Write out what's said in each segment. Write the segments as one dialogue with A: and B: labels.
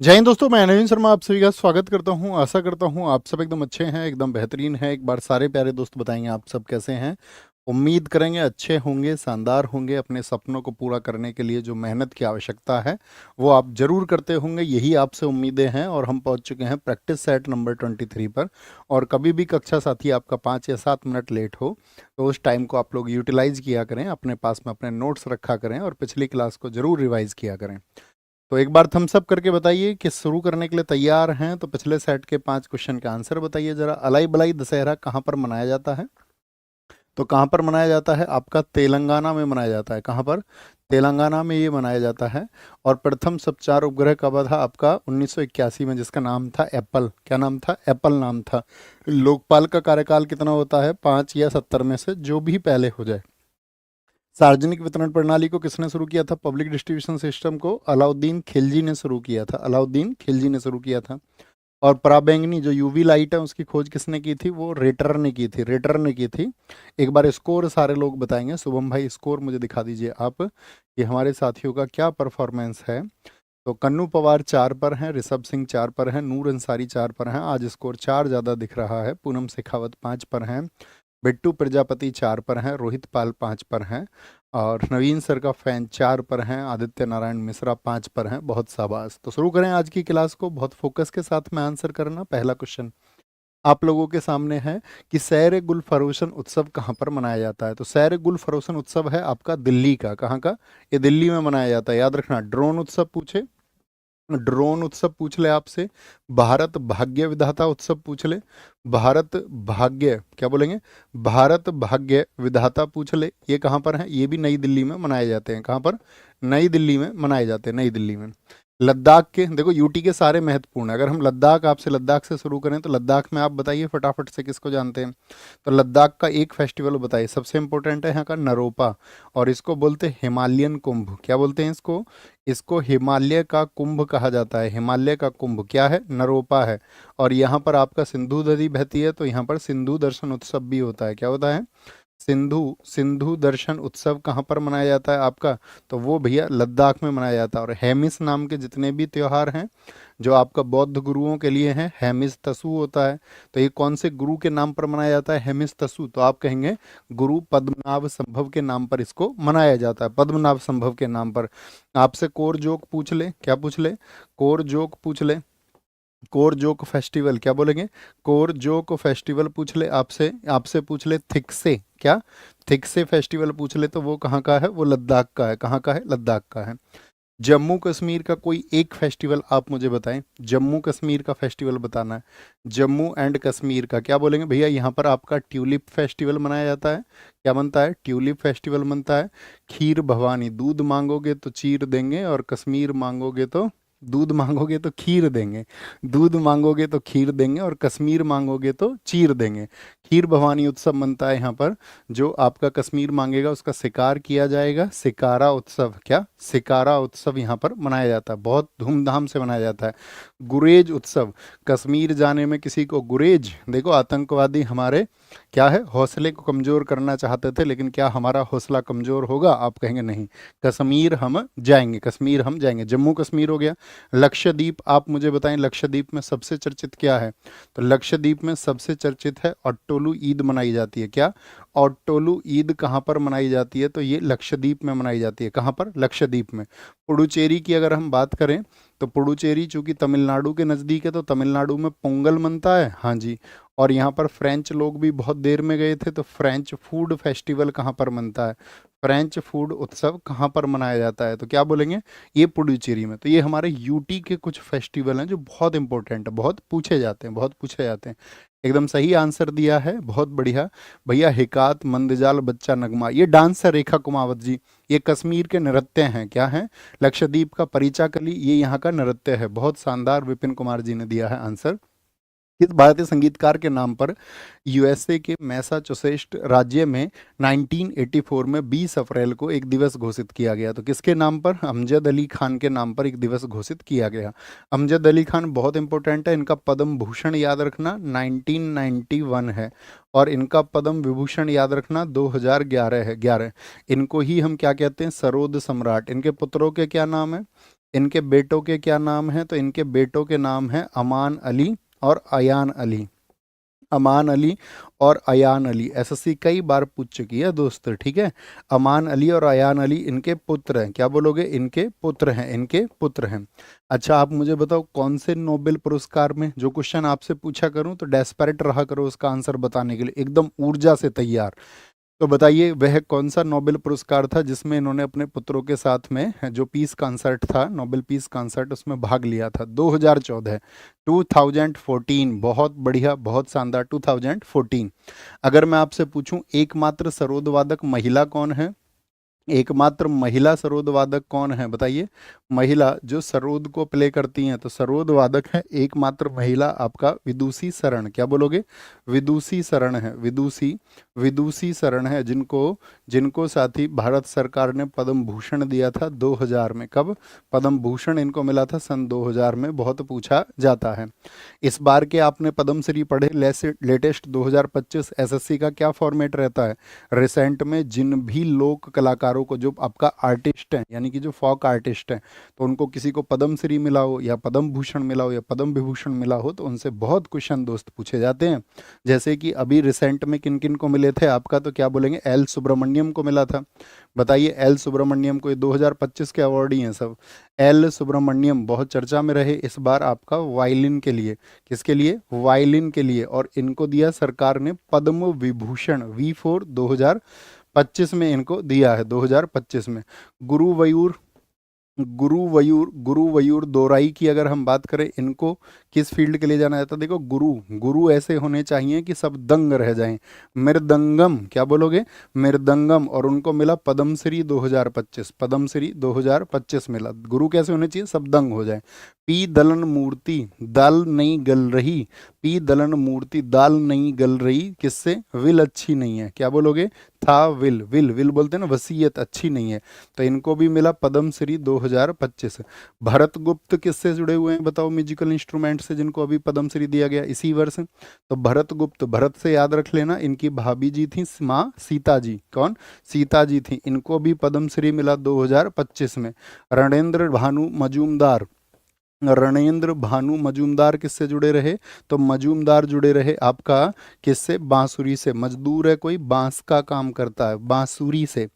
A: जय हिंद दोस्तों, मैं नवीन शर्मा आप सभी का स्वागत करता हूं। आशा करता हूं आप सब एकदम अच्छे हैं, एकदम बेहतरीन हैं। एक बार सारे प्यारे दोस्त बताएंगे आप सब कैसे हैं। उम्मीद करेंगे अच्छे होंगे, शानदार होंगे। अपने सपनों को पूरा करने के लिए जो मेहनत की आवश्यकता है वो आप जरूर करते होंगे, यही आपसे उम्मीदें हैं। और हम पहुंच चुके हैं प्रैक्टिस सेट नंबर 23 पर। और कभी भी कक्षा साथी आपका 5 या 7 मिनट लेट हो तो उस टाइम को आप लोग यूटिलाइज किया करें, अपने पास में अपने नोट्स रखा करें और पिछली क्लास को जरूर रिवाइज किया करें। तो एक बार थम्स अप करके बताइए कि शुरू करने के लिए तैयार हैं। तो पिछले सेट के 5 क्वेश्चन का आंसर बताइए जरा। अलाई बलाई दशहरा कहाँ पर मनाया जाता है? तो कहाँ पर मनाया जाता है? आपका तेलंगाना में मनाया जाता है। कहाँ पर? तेलंगाना में ये मनाया जाता है। और प्रथम सबचार उपग्रह कब था? आपका 1981 में, जिसका नाम था एप्पल। क्या नाम था? एप्पल नाम था। लोकपाल का कार्यकाल कितना होता है? 5 या 70 में से जो भी पहले हो जाए। सार्वजनिक वितरण प्रणाली को किसने शुरू किया था? पब्लिक डिस्ट्रीब्यूशन सिस्टम को अलाउद्दीन खिलजी ने शुरू किया था। अलाउद्दीन खिलजी ने शुरू किया था। और पराबैंगनी जो यूवी लाइट है उसकी खोज किसने की थी? वो रेटर ने की थी। रेटर ने की थी। एक बार स्कोर सारे लोग बताएंगे। शुभम भाई स्कोर मुझे दिखा दीजिए आप कि हमारे साथियों का क्या परफॉर्मेंस है। तो कन्नू पवार 4 पर हैं, ऋषभ सिंह 4 पर हैं, नूर अंसारी 4 पर हैं। आज स्कोर 4 ज़्यादा दिख रहा है। पूनम शेखावत 5 पर हैं, बिट्टू प्रजापति 4 पर हैं, रोहित पाल 5 पर हैं, और नवीन सर का फैन 4 पर हैं, आदित्य नारायण मिश्रा 5 पर हैं। बहुत शाबाश। तो शुरू करें आज की क्लास को। बहुत फोकस के साथ में आंसर करना। पहला क्वेश्चन आप लोगों के सामने है कि सैर गुल फरोशन उत्सव कहाँ पर मनाया जाता है? तो सैर गुल फरोशन उत्सव है आपका दिल्ली का। कहाँ का? ये दिल्ली में मनाया जाता है, याद रखना। ड्रोन उत्सव पूछे, ड्रोन उत्सव पूछ ले आपसे। भारत भाग्य विधाता उत्सव पूछ ले। भारत भाग्य, क्या बोलेंगे? भारत भाग्य विधाता पूछ ले। ये कहाँ पर है? ये भी नई दिल्ली में मनाए जाते हैं। कहाँ पर? नई दिल्ली में मनाए जाते हैं, नई दिल्ली में। लद्दाख के, देखो यूटी के सारे महत्वपूर्ण है। अगर हम लद्दाख, आपसे लद्दाख से शुरू करें तो लद्दाख में आप बताइए फटाफट से किसको जानते हैं। तो लद्दाख का एक फेस्टिवल बताइए, सबसे इंपॉर्टेंट है यहाँ का नरोपा। और इसको बोलते हैं हिमालयन कुंभ। क्या बोलते हैं इसको? इसको हिमालय का कुंभ कहा जाता है। हिमालय का कुंभ क्या है? नरोपा है। और यहाँ पर आपका सिंधु नदी बहती है तो यहाँ पर सिंधु दर्शन उत्सव भी होता है। क्या होता है? सिंधु सिंधु दर्शन उत्सव कहाँ पर मनाया जाता है आपका? तो वो भैया लद्दाख में मनाया जाता है। और हेमिस नाम के जितने भी त्योहार हैं जो आपका बौद्ध गुरुओं के लिए हैं, हेमिस तसु होता है। तो ये कौन से गुरु के नाम पर मनाया जाता है हेमिस तसु? तो आप कहेंगे गुरु पद्मनाभ संभव के नाम पर इसको मनाया जाता है। पद्मनाभ संभव के नाम पर। आपसे कोर जोक पूछ ले। क्या पूछ ले? कोर जोक पूछ ले। कोर जोक फेस्टिवल क्या बोलेंगे? कोर जोक फेस्टिवल पूछ ले आपसे। आपसे पूछ ले थिकसे। क्या? थिकसे फेस्टिवल पूछ ले तो वो कहाँ का है? वो लद्दाख का है। कहाँ का है? लद्दाख का है। जम्मू कश्मीर का कोई एक फेस्टिवल आप मुझे बताएं। जम्मू कश्मीर का फेस्टिवल बताना है। जम्मू एंड कश्मीर का क्या बोलेंगे भैया? यहाँ पर आपका ट्यूलिप फेस्टिवल मनाया जाता है। क्या बनता है? ट्यूलिप फेस्टिवल बनता है। खीर भवानी, दूध मांगोगे तो चीर देंगे, और कश्मीर मांगोगे तो दूध मांगोगे तो खीर देंगे। दूध मांगोगे तो खीर देंगे, और कश्मीर मांगोगे तो चीर देंगे। खीर भवानी उत्सव बनता है यहाँ पर। जो आपका कश्मीर मांगेगा उसका शिकार किया जाएगा। शिकारा उत्सव। क्या? शिकारा उत्सव यहाँ पर मनाया जाता है, बहुत धूमधाम से मनाया जाता है। गुरेज उत्सव, कश्मीर जाने में किसी को गुरेज, देखो आतंकवादी हमारे क्या है, हौसले को कमज़ोर करना चाहते थे, लेकिन क्या हमारा हौसला कमज़ोर होगा? आप कहेंगे नहीं, कश्मीर हम जाएंगे, कश्मीर हम जाएंगे। जम्मू कश्मीर हो गया। लक्षद्वीप आप मुझे बताएं, लक्षद्वीप में सबसे चर्चित क्या है? तो लक्षद्वीप में सबसे चर्चित है ओट्टोलू ईद मनाई जाती है। क्या? ओट्टोलू ईद कहाँ पर मनाई जाती है? तो ये लक्षद्वीप में मनाई जाती है। कहाँ पर? लक्षद्वीप में। पुडुचेरी की अगर हम बात करें तो पुडुचेरी चूंकि तमिलनाडु के नज़दीक है तो तमिलनाडु में पोंगल मनता है। हाँ जी। और यहाँ पर फ्रेंच लोग भी बहुत देर में गए थे तो फ्रेंच फूड फेस्टिवल कहाँ पर मनता है? फ्रेंच फूड उत्सव कहाँ पर मनाया जाता है? तो क्या बोलेंगे? ये पुडुचेरी में। तो ये हमारे यूटी के कुछ फेस्टिवल हैं जो बहुत इंपॉर्टेंट है, बहुत पूछे जाते हैं, बहुत पूछे जाते हैं। एकदम सही आंसर दिया है, बहुत बढ़िया भैया। हिकात मंदजाल बच्चा नगमा, ये डांस है रेखा कुमावत जी। ये कश्मीर के नृत्य हैं। क्या हैं? लक्षद्वीप का परिचाकली, ये यहाँ का नृत्य है। बहुत शानदार, विपिन कुमार जी ने दिया है आंसर। किस भारतीय संगीतकार के नाम पर यूएसए के मैसाचुसेट्स राज्य में 1984 में 20 अप्रैल को एक दिवस घोषित किया गया? तो किसके नाम पर? अमजद अली खान के नाम पर एक दिवस घोषित किया गया। अमजद अली खान बहुत इंपॉर्टेंट है। इनका पद्म भूषण याद रखना 1991 है, और इनका पद्म विभूषण याद रखना 2011 है। 11 इनको ही हम क्या कहते हैं? सरोद सम्राट। इनके पुत्रों के क्या नाम है? इनके बेटों के क्या नाम हैं? तो इनके बेटों के नाम हैं अमान अली और अयान अली। अमान अली और अयान अली एसएससी कई बार पूछ चुकी है दोस्त, ठीक है। अमान अली और अयान अली इनके पुत्र हैं। क्या बोलोगे? इनके पुत्र हैं, इनके पुत्र हैं। अच्छा, आप मुझे बताओ कौन से नोबेल पुरस्कार में, जो क्वेश्चन आपसे पूछा करूं तो डेस्परेट रहा करो उसका आंसर बताने के लिए, एकदम ऊर्जा से तैयार। तो बताइए वह कौन सा नोबेल पुरस्कार था जिसमें इन्होंने अपने पुत्रों के साथ में जो पीस कॉन्सर्ट था, नोबेल पीस कॉन्सर्ट, उसमें भाग लिया था? 2014, 2014। बहुत बढ़िया, बहुत शानदार, 2014। अगर मैं आपसे पूछूं एकमात्र सरोद वादक महिला कौन है? एकमात्र महिला सरोद वादक कौन है बताइए? महिला जो सरोद को प्ले करती हैं, तो सरोद वादक है एकमात्र महिला आपका विदुषी शरण। क्या बोलोगे? विदुषी शरण है, विदुषी, विदुषी शरण है, जिनको जिनको साथी भारत सरकार ने पद्म भूषण दिया था 2000 में। कब पद्म भूषण इनको मिला था? सन 2000 में। बहुत पूछा जाता है। इस बार के आपने पद्म श्री पढ़े लेटेस्ट 2025 एसएससी का क्या फॉर्मेट रहता है? रिसेंट में जिन भी लोक कलाकारों को, जो आपका आर्टिस्ट हैं, यानी कि जो फॉक आर्टिस्ट हैं, तो उनको किसी को पद्म श्री मिला हो या पद्म भूषण मिला हो या पद्म विभूषण मिला हो, तो उनसे बहुत क्वेश्चन दोस्त पूछे जाते हैं। जैसे कि अभी रिसेंट में किन किन को मिले थे आपका? तो क्या बोलेंगे? एल सुब्रमण्यम को मिला था। बताइए, एल सुब्रमण्यम को, ये 2025 के अवार्ड ही हैं सब। एल सुब्रमण्यम बहुत चर्चा में रहे इस बार आपका वायलिन के लिए। किसके लिए? वायलिन के लिए। और इनको दिया सरकार ने पद्म विभूषण V4 2025 में इनको दिया है, 2025 में। गुरुवयूर गुरुवयूर दोराई की अगर हम बात करें, इनको किस फील्ड के लिए जाना जाता है? देखो, गुरु गुरु ऐसे होने चाहिए कि सब दंग रह जाएं। मृदंगम, क्या बोलोगे? मृदंगम। और उनको मिला पद्मश्री 2025, पद्मश्री 2025 मिला। गुरु कैसे होने चाहिए? सब दंग हो जाए। पी दलन मूर्ति, दाल नहीं गल रही, पी दलन मूर्ति दाल नहीं गल रही, किससे? विल अच्छी नहीं है। क्या बोलोगे? था विल, विल विल बोलते हैं ना, वसीयत अच्छी नहीं है। तो इनको भी मिला पद्मश्री 2025। भरत गुप्त किससे जुड़े हुए हैं बताओ? म्यूजिकल इंस्ट्रूमेंट से, जिनको अभी पद्मश्री दिया गया इसी वर्ष। तो भरत गुप्त, भरत से याद रख लेना, इनकी भाभी जी थी माँ सीता जी। कौन? सीता जी थी। इनको भी पद्मश्री मिला 2025 में। रणेंद्र भानु मजूमदार, रणेंद्र भानु मजूमदार किससे जुड़े रहे? तो मजूमदार जुड़े रहे आपका किससे? बांसुरी से। मजदूर है कोई, बांस का काम करता है, बांसुरी से,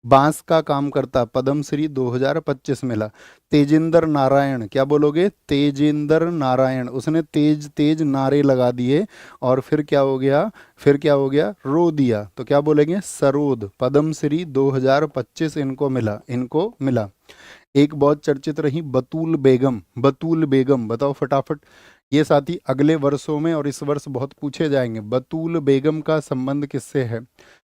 A: बांस का काम करता है। पद्मश्री 2025 मिला। तेजेंद्र नारायण, क्या बोलोगे? तेजेंद्र नारायण, उसने तेज तेज नारे लगा दिए और फिर क्या हो गया? फिर क्या हो गया? रो दिया। तो क्या बोलेंगे? सरोद। पद्मश्री 2025 इनको मिला, इनको मिला। एक बहुत चर्चित रही बतूल बेगम, बतूल बेगम, बताओ फटाफट। ये साथी अगले वर्षों में और इस वर्ष बहुत पूछे जाएंगे। बतूल बेगम का संबंध किससे है?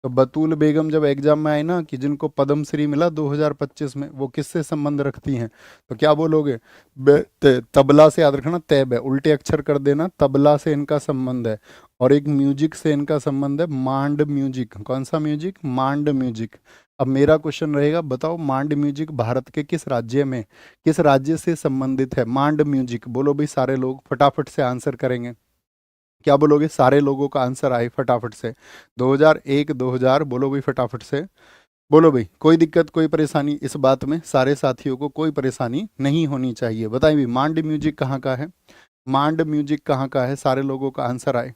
A: तो बतूल बेगम जब एग्जाम में आए ना, कि जिनको पद्मश्री मिला 2025 में, वो किससे संबंध रखती हैं? तो क्या बोलोगे? तबला से याद रखना, तैब है, उल्टे अक्षर कर देना। तबला से इनका संबंध है। और एक म्यूजिक से इनका संबंध है, मांड म्यूजिक। कौन सा म्यूजिक? मांड म्यूजिक। अब मेरा क्वेश्चन रहेगा, बताओ मांड म्यूजिक भारत के किस राज्य में, किस राज्य से संबंधित है मांड म्यूजिक? बोलो भाई, सारे लोग फटाफट से आंसर करेंगे। क्या बोलोगे? सारे लोगों का आंसर आए फटाफट से। 2001, 2000, बोलो भाई फटाफट से। बोलो भाई, कोई दिक्कत, कोई परेशानी इस बात में? सारे साथियों को कोई परेशानी नहीं होनी चाहिए। बताइए भाई, मांड म्यूजिक कहाँ का है? मांड म्यूजिक कहाँ का है? सारे लोगों का आंसर आए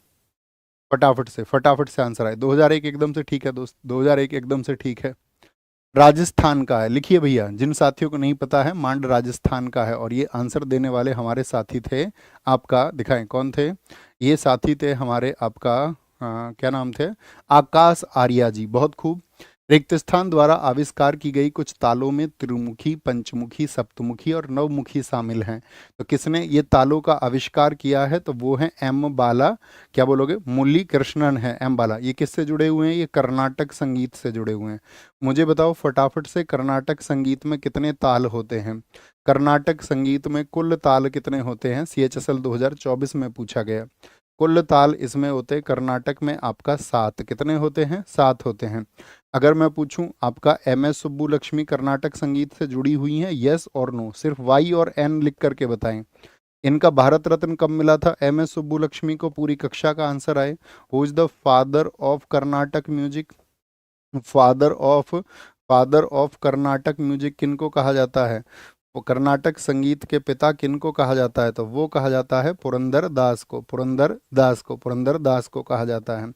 A: फटाफट से, फटाफट से आंसर आए। 2001 एकदम से ठीक है दोस्त, 2001 एकदम से ठीक है। राजस्थान का है, लिखिए भैया, जिन साथियों को नहीं पता है, मांड राजस्थान का है। और ये आंसर देने वाले हमारे साथी थे आपका, दिखाएं कौन थे ये साथी? थे हमारे आपका क्या नाम थे? आकाश आर्या जी। बहुत खूब। रिक्त स्थान द्वारा आविष्कार की गई कुछ तालों में त्रिमुखी, पंचमुखी, सप्तमुखी और नवमुखी शामिल हैं। तो किसने ये तालों का आविष्कार किया है? तो वो है एम बाला। क्या बोलोगे? मुरली कृष्णन है एम बाला। ये किससे जुड़े हुए हैं? ये कर्नाटक संगीत से जुड़े हुए हैं। मुझे बताओ फटाफट से, कर्नाटक संगीत में कितने ताल होते हैं? कर्नाटक संगीत में कुल ताल कितने होते हैं? CHSL 2024 में पूछा गया। कुल ताल इसमें होते हैं कर्नाटक में आपका 7। कितने होते हैं? 7 होते हैं। अगर मैं पूछूं आपका, MS सुब्बुलक्ष्मी कर्नाटक संगीत से जुड़ी हुई हैं, यस और नो? सिर्फ Y और N लिख करके बताएं। इनका भारत रत्न कब मिला था MS सुब्बुलक्ष्मी को? पूरी कक्षा का आंसर आए। Who is the father of Karnataka music? Father of Karnataka music किनको कहा जाता है? वो कर्नाटक संगीत के पिता किनको कहा जाता है? तो वो कहा जाता है पुरंदर दास को, पुरंदर दास को, पुरंदर दास को कहा जाता है।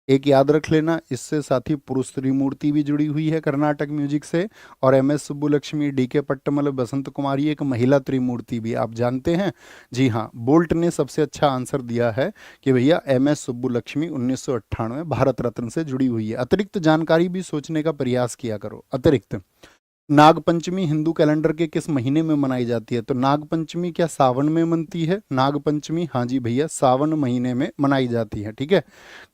A: एक याद रख लेना, इससे साथ ही पुरुष त्रिमूर्ति भी जुड़ी हुई है कर्नाटक म्यूजिक से, और एम एस सुब्बुलक्ष्मी, डी के पट्टमल, बसंत कुमारी, एक महिला त्रिमूर्ति भी आप जानते हैं। जी हाँ, बोल्ट ने सबसे अच्छा आंसर दिया है कि भैया एम एस सुब्बुलक्ष्मी 1998 भारत रत्न से जुड़ी हुई है। अतिरिक्त जानकारी भी सोचने का प्रयास किया करो। अतिरिक्त नागपंचमी हिंदू कैलेंडर के किस महीने में मनाई जाती है? तो नागपंचमी क्या सावन में मनती है? नागपंचमी, हाँ जी भैया, सावन महीने में मनाई जाती है। ठीक है,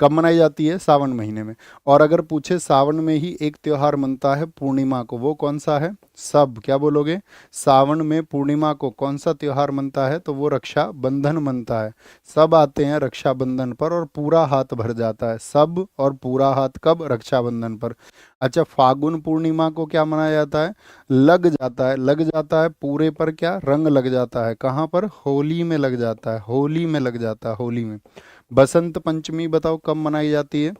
A: कब मनाई जाती है? सावन महीने में। और अगर पूछे सावन में ही एक त्योहार मनता है पूर्णिमा को, वो कौन सा है? सब क्या बोलोगे? सावन में पूर्णिमा को कौन सा त्योहार मनता है? तो वो रक्षा बंधन मनता है। सब आते हैं रक्षाबंधन पर और पूरा हाथ भर जाता है। सब और पूरा हाथ कब? रक्षाबंधन पर। अच्छा, फागुन पूर्णिमा को क्या मनाया जाता है? लग जाता है, लग जाता है पूरे पर क्या? रंग लग जाता है। कहाँ पर? होली में लग जाता है, होली में लग जाता है, होली में। बसंत पंचमी बताओ कब मनाई जाती है?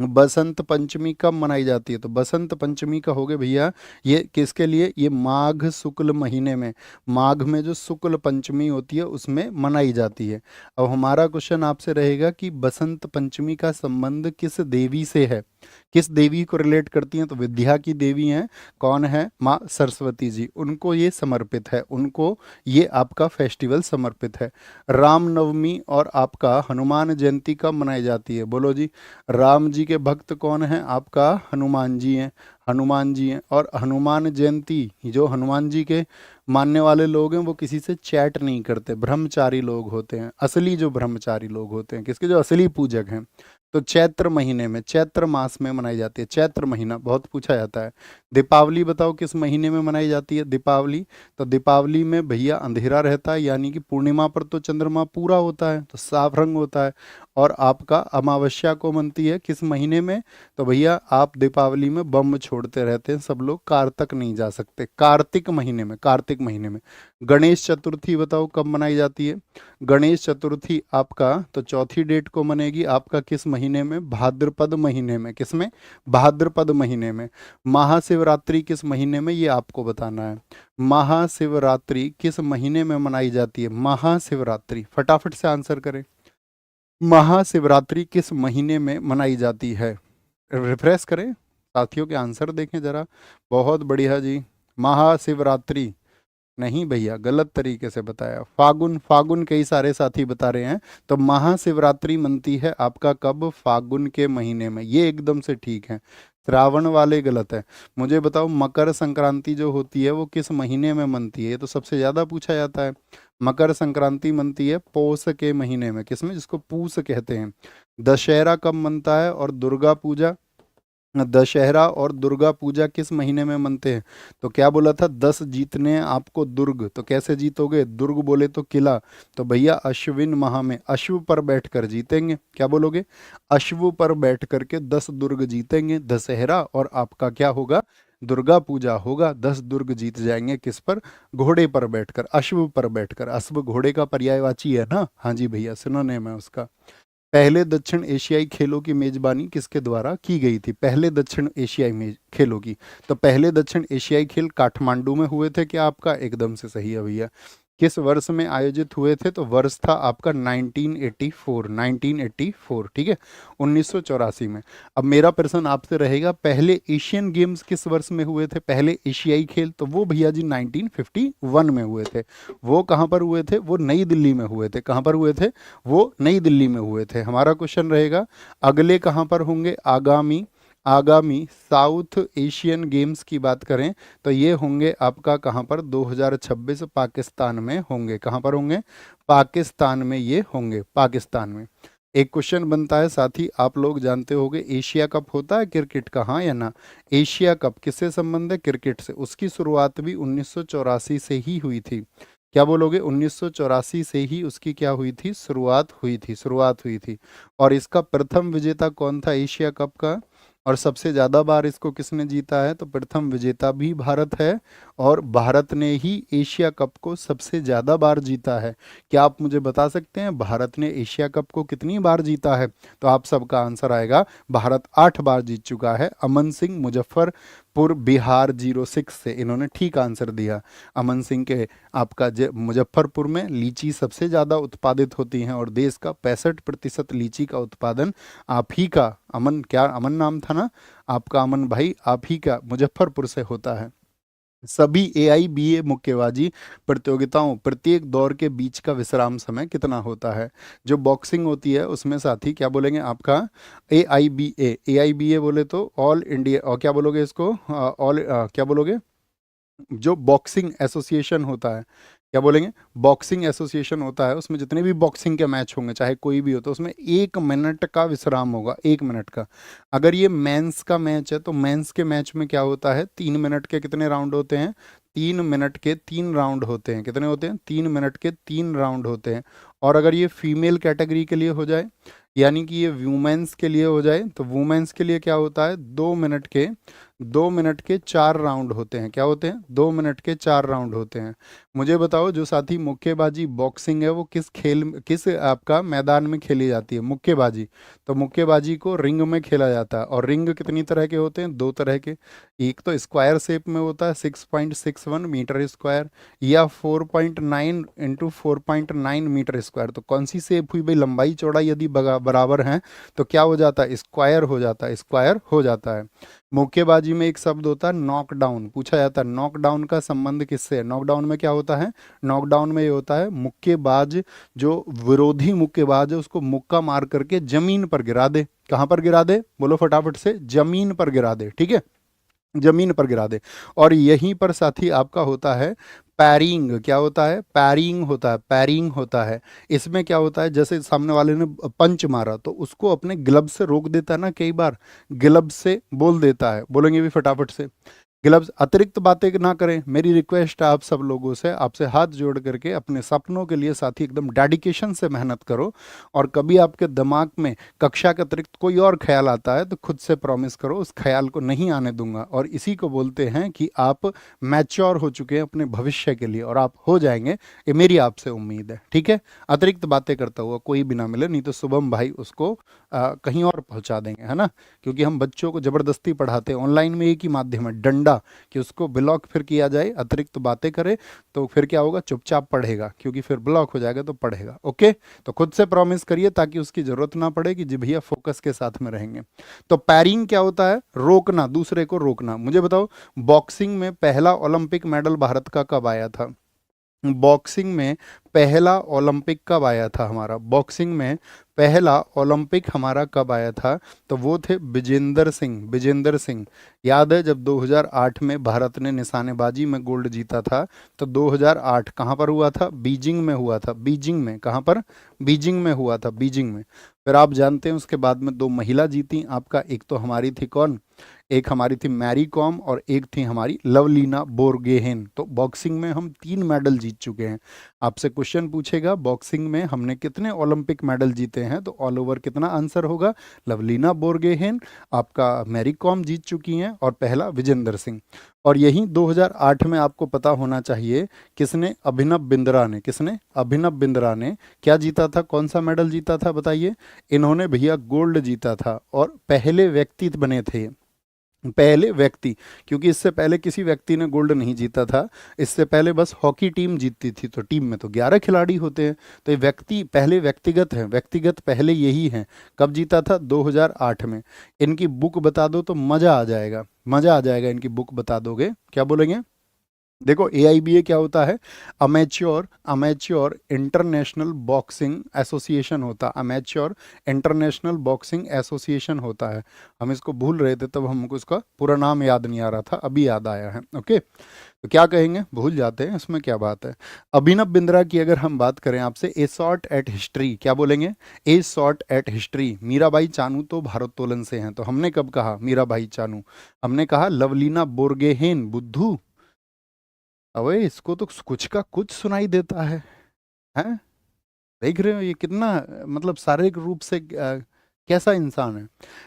A: बसंत पंचमी कब मनाई जाती है? तो बसंत पंचमी का हो गया भैया, ये किसके लिए? ये माघ शुक्ल महीने में, माघ में जो शुक्ल पंचमी होती है उसमें मनाई जाती है। अब हमारा क्वेश्चन आपसे रहेगा कि बसंत पंचमी का संबंध किस देवी से है? किस देवी को रिलेट करती हैं? तो विद्या की देवी हैं। कौन है? माँ सरस्वती जी, उनको ये समर्पित है, उनको ये आपका फेस्टिवल समर्पित है। रामनवमी और आपका हनुमान जयंती कब मनाई जाती है? बोलो जी। राम जी के भक्त कौन हैं? आपका हनुमान जी हैं, हनुमान जी हैं। और हनुमान जयंती, जो हनुमान जी के मानने वाले लोग हैं वो किसी से चैट नहीं करते, ब्रह्मचारी लोग होते हैं। असली जो ब्रह्मचारी लोग होते हैं, किसके? जो असली पूजक हैं। तो चैत्र महीने में, चैत्र मास में मनाई जाती है। चैत्र महीना बहुत पूछा जाता है। दीपावली बताओ किस महीने में मनाई जाती है? दीपावली, तो दीपावली में भैया अंधेरा रहता है, यानी कि पूर्णिमा पर तो चंद्रमा पूरा होता है तो साफ रंग होता है। और आपका अमावस्या को मनती है किस महीने में? तो भैया आप दीपावली में बम छोड़ते रहते हैं सब लोग, कारतक नहीं जा सकते, कार्तिक महीने में, कार्तिक महीने में। गणेश चतुर्थी बताओ कब मनाई जाती है? गणेश चतुर्थी आपका तो चौथी डेट को मनेगी, आपका किस महीने में? भाद्रपद महीने में। किस में? भाद्रपद महीने में। महाशिवरात्रि किस महीने में? ये आपको बताना है। महाशिवरात्रि किस महीने में मनाई जाती है? महाशिवरात्रि, फटाफट से आंसर करें। महाशिवरात्रि किस महीने में मनाई जाती है? रिफ्रेश करें, साथियों के आंसर देखें जरा। बहुत बढ़िया जी, महाशिवरात्रि नहीं भैया, गलत तरीके से बताया। फागुन, फागुन कई सारे साथी बता रहे हैं। तो महाशिवरात्रि मनती है आपका कब? फागुन के महीने में, ये एकदम से ठीक है। श्रावण वाले गलत है। मुझे बताओ मकर संक्रांति जो होती है वो किस महीने में मनती है? ये तो सबसे ज्यादा पूछा जाता है। मकर संक्रांति मनती है पौष के महीने में। किसमें? जिसको पूस कहते हैं। दशहरा कब मनता है? और दुर्गा पूजा, दशहरा और दुर्गा पूजा किस महीने में मनते हैं? तो क्या बोला था? 10 जीतने हैं आपको दुर्ग, तो कैसे जीतोगे? दुर्ग बोले तो किला, तो भैया अश्विन माह में अश्व पर बैठकर जीतेंगे। क्या बोलोगे? अश्व पर बैठ करके 10 दुर्ग जीतेंगे। दशहरा और आपका क्या होगा? दुर्गा पूजा होगा। 10 दुर्ग जीत जाएंगे किस पर? घोड़े पर बैठकर, अश्व पर बैठकर। अश्व घोड़े का पर्यायवाची है ना? हाँ जी भैया, सिनोनिम है उसका। पहले दक्षिण एशियाई खेलों की मेजबानी किसके द्वारा की गई थी? पहले दक्षिण एशियाई खेलों की, तो पहले दक्षिण एशियाई खेल काठमांडू में हुए थे क्या? आपका एकदम से सही है भैया। किस वर्ष में आयोजित हुए थे? तो वर्ष था आपका 1984, 1984, ठीक है, 1984 में। अब मेरा प्रश्न आपसे रहेगा, पहले एशियन गेम्स किस वर्ष में हुए थे? पहले एशियाई खेल, तो वो भैया जी 1951 में हुए थे। वो कहाँ पर हुए थे? वो नई दिल्ली में हुए थे। कहाँ पर हुए थे? वो नई दिल्ली में हुए थे। हमारा क्वेश्चन रहेगा अगले कहाँ पर होंगे? आगामी, आगामी साउथ एशियन गेम्स की बात करें तो ये होंगे आपका कहाँ पर? 2026 पाकिस्तान में होंगे। कहाँ पर होंगे? पाकिस्तान में ये होंगे, पाकिस्तान में। एक क्वेश्चन बनता है साथी, आप लोग जानते होंगे एशिया कप होता है क्रिकेट का, हाँ या ना? एशिया कप किससे संबंध है? क्रिकेट से। उसकी शुरुआत भी 1984 से ही हुई थी। क्या बोलोगे? 1984 से ही उसकी क्या हुई थी? शुरुआत हुई थी, शुरुआत हुई थी। और इसका प्रथम विजेता कौन था एशिया कप का? और सबसे ज़्यादा बार इसको किसने जीता है? तो प्रथम विजेता भी भारत है, और भारत ने ही एशिया कप को सबसे ज़्यादा बार जीता है। क्या आप मुझे बता सकते हैं भारत ने एशिया कप को कितनी बार जीता है? तो आप सबका आंसर आएगा भारत 8 बार जीत चुका है। अमन सिंह, मुजफ्फरपुर बिहार 06 से इन्होंने ठीक आंसर दिया। अमन सिंह के आपका मुजफ्फरपुर में लीची सबसे ज़्यादा उत्पादित होती हैं, और देश का 65% लीची का उत्पादन आप ही का, अमन, क्या अमन नाम था ना आपका, अमन भाई, आप ही का मुजफ्फरपुर से होता है। सभी AIBA मुक्केबाजी प्रतियोगिताओं प्रत्येक दौर के बीच का विश्राम समय कितना होता है? जो बॉक्सिंग होती है उसमें साथी क्या बोलेंगे आपका? AIBA बोले तो ऑल इंडिया, और क्या बोलोगे इसको? ऑल क्या बोलोगे? जो बॉक्सिंग एसोसिएशन होता है, क्या बोलेंगे? बॉक्सिंग एसोसिएशन होता है, उसमें जितने भी बॉक्सिंग के मैच होंगे चाहे कोई भी हो, तो उसमें 1 मिनट का विश्राम होगा, 1 मिनट का। अगर ये मेंस का मैच है तो मेंस के मैच में क्या होता है? 3 मिनट के कितने राउंड होते हैं? 3 मिनट के 3 राउंड होते हैं। कितने होते हैं? 3 मिनट के 3 राउंड होते हैं। और अगर ये फीमेल कैटेगरी के लिए हो जाए, यानी कि ये वुमेन्स के लिए हो जाए, तो वुमेन्स के लिए क्या होता है? 2 मिनट के 4 राउंड होते हैं। क्या होते हैं? 2 मिनट के 4 राउंड होते हैं। मुझे बताओ जो साथी मुक्केबाजी बॉक्सिंग है वो किस खेल, किस आपका मैदान में खेली जाती है? मुक्केबाजी, तो मुक्केबाजी को रिंग में खेला जाता है। और रिंग कितनी तरह के होते हैं? 2 तरह के। एक तो स्क्वायर शेप में होता है 6.61 मीटर स्क्वायर, या 4.9 × 4.9 मीटर स्क्वायर। तो कौन सी शेप हुई भाई? लंबाई चौड़ाई यदि बराबर है तो क्या हो जाता है? स्क्वायर हो जाता है, स्क्वायर हो जाता है। मुक्केबाजी में एक शब्द होता है नॉकडाउन, पूछा जाता है नॉकडाउन का संबंध किससे है? नॉकडाउन में क्या होता है? नॉकडाउन में ये होता है मुक्केबाज, जो विरोधी मुक्केबाज है उसको मुक्का मार करके जमीन पर गिरा दे। कहां पर गिरा दे? बोलो फटाफट से, जमीन पर गिरा दे, ठीक है, जमीन पर गिरा दे। और यहीं पर साथी आपका होता है पैरिंग। क्या होता है? पैरिंग होता है, पैरिंग होता है। इसमें क्या होता है, जैसे सामने वाले ने पंच मारा तो उसको अपने ग्लव से रोक देता है ना, कई बार ग्लव से बोल देता है, बोलेंगे भी फटाफट से। ग्लव्स, अतिरिक्त बातें ना करें, मेरी रिक्वेस्ट है आप सब लोगों से, आपसे हाथ जोड़ करके अपने सपनों के लिए साथी एकदम डेडिकेशन से मेहनत करो। और कभी आपके दिमाग में कक्षा के अतिरिक्त कोई और ख्याल आता है तो खुद से प्रॉमिस करो उस ख्याल को नहीं आने दूंगा। और इसी को बोलते हैं कि आप मैच्योर हो चुके हैं अपने भविष्य के लिए, और आप हो जाएंगे, ये मेरी आपसे उम्मीद है, ठीक है। अतिरिक्त बातें करता हुआ कोई भी ना मिले, नहीं तो शुभम भाई उसको कहीं और पहुंचा देंगे, है ना। क्योंकि हम बच्चों को जबरदस्ती पढ़ाते हैं, ऑनलाइन में एक ही माध्यम है, डंडा, कि उसको ब्लॉक फिर किया जाए, अतिरिक्त बातें करे तो फिर क्या होगा? चुपचाप पढ़ेगा, क्योंकि फिर ब्लॉक हो जाएगा तो पढ़ेगा। ओके, तो खुद से प्रॉमिस करिए ताकि उसकी जरूरत ना पड़े कि जी भैया फोकस के साथ में रहेंगे। तो पैरिंग क्या होता है? रोकना, दूसरे को रोकना। मुझे बताओ बॉक्सिंग में पहला ओलंपिक मेडल भारत का कब आया था? बॉक्सिंग में पहला ओलंपिक कब आया था हमारा? बॉक्सिंग में पहला ओलंपिक हमारा कब आया था? तो वो थे विजेंदर सिंह, विजेंदर सिंह। याद है जब 2008 में भारत ने निशानेबाजी में गोल्ड जीता था, तो 2008 कहाँ पर हुआ था? बीजिंग में हुआ था, बीजिंग में। कहाँ पर? बीजिंग में हुआ था, बीजिंग में। फिर आप जानते हैं उसके बाद में 2 महिला जीती आपका, एक तो हमारी थी कौन? एक हमारी थी मैरी कॉम, और एक थी हमारी लवलीना बोरगोहेन। तो बॉक्सिंग में हम 3 मेडल जीत चुके हैं। आपसे क्वेश्चन पूछेगा बॉक्सिंग में हमने कितने ओलंपिक मेडल जीते हैं, तो ऑल ओवर कितना आंसर होगा? लवलीना बोरगोहेन, आपका मैरी कॉम जीत चुकी हैं, और पहला विजेंदर सिंह। और यही 2008 में आपको पता होना चाहिए किसने? अभिनव बिंद्रा ने। किसने? अभिनव बिंद्रा ने क्या जीता था? कौन सा मेडल जीता था बताइए? इन्होंने भैया गोल्ड जीता था, और पहले व्यक्ति बने थे, पहले व्यक्ति, क्योंकि इससे पहले किसी व्यक्ति ने गोल्ड नहीं जीता था। इससे पहले बस हॉकी टीम जीतती थी, तो टीम में तो 11 खिलाड़ी होते हैं, तो ये व्यक्ति पहले व्यक्तिगत हैं, व्यक्तिगत पहले यही हैं। कब जीता था? 2008 में। इनकी बुक बता दो तो मज़ा आ जाएगा, मज़ा आ जाएगा, इनकी बुक बता दोगे, क्या बोलेंगे? देखो AIBA क्या होता है? Amateur amateur international boxing association होता है, अमेच्योर इंटरनेशनल बॉक्सिंग एसोसिएशन होता है। हम इसको भूल रहे थे तब हमको इसका पूरा नाम याद नहीं आ रहा था, अभी याद आया है। ओके, तो क्या कहेंगे? भूल जाते हैं, इसमें क्या बात है। अभिनव बिंद्रा की अगर हम बात करें आपसे, ए शॉट एट हिस्ट्री, क्या बोलेंगे? A shot at history. Mirabai Chanu तो भारोत्तोलन से हैं, तो हमने कब कहा मीराबाई चानू? हमने कहा लवलीना बोरगोहेन। बुद्धू, अबे इसको तो कुछ का कुछ सुनाई देता है। हैं? देख रहे हो ये कितना मतलब शारीरिक रूप से कैसा इंसान है?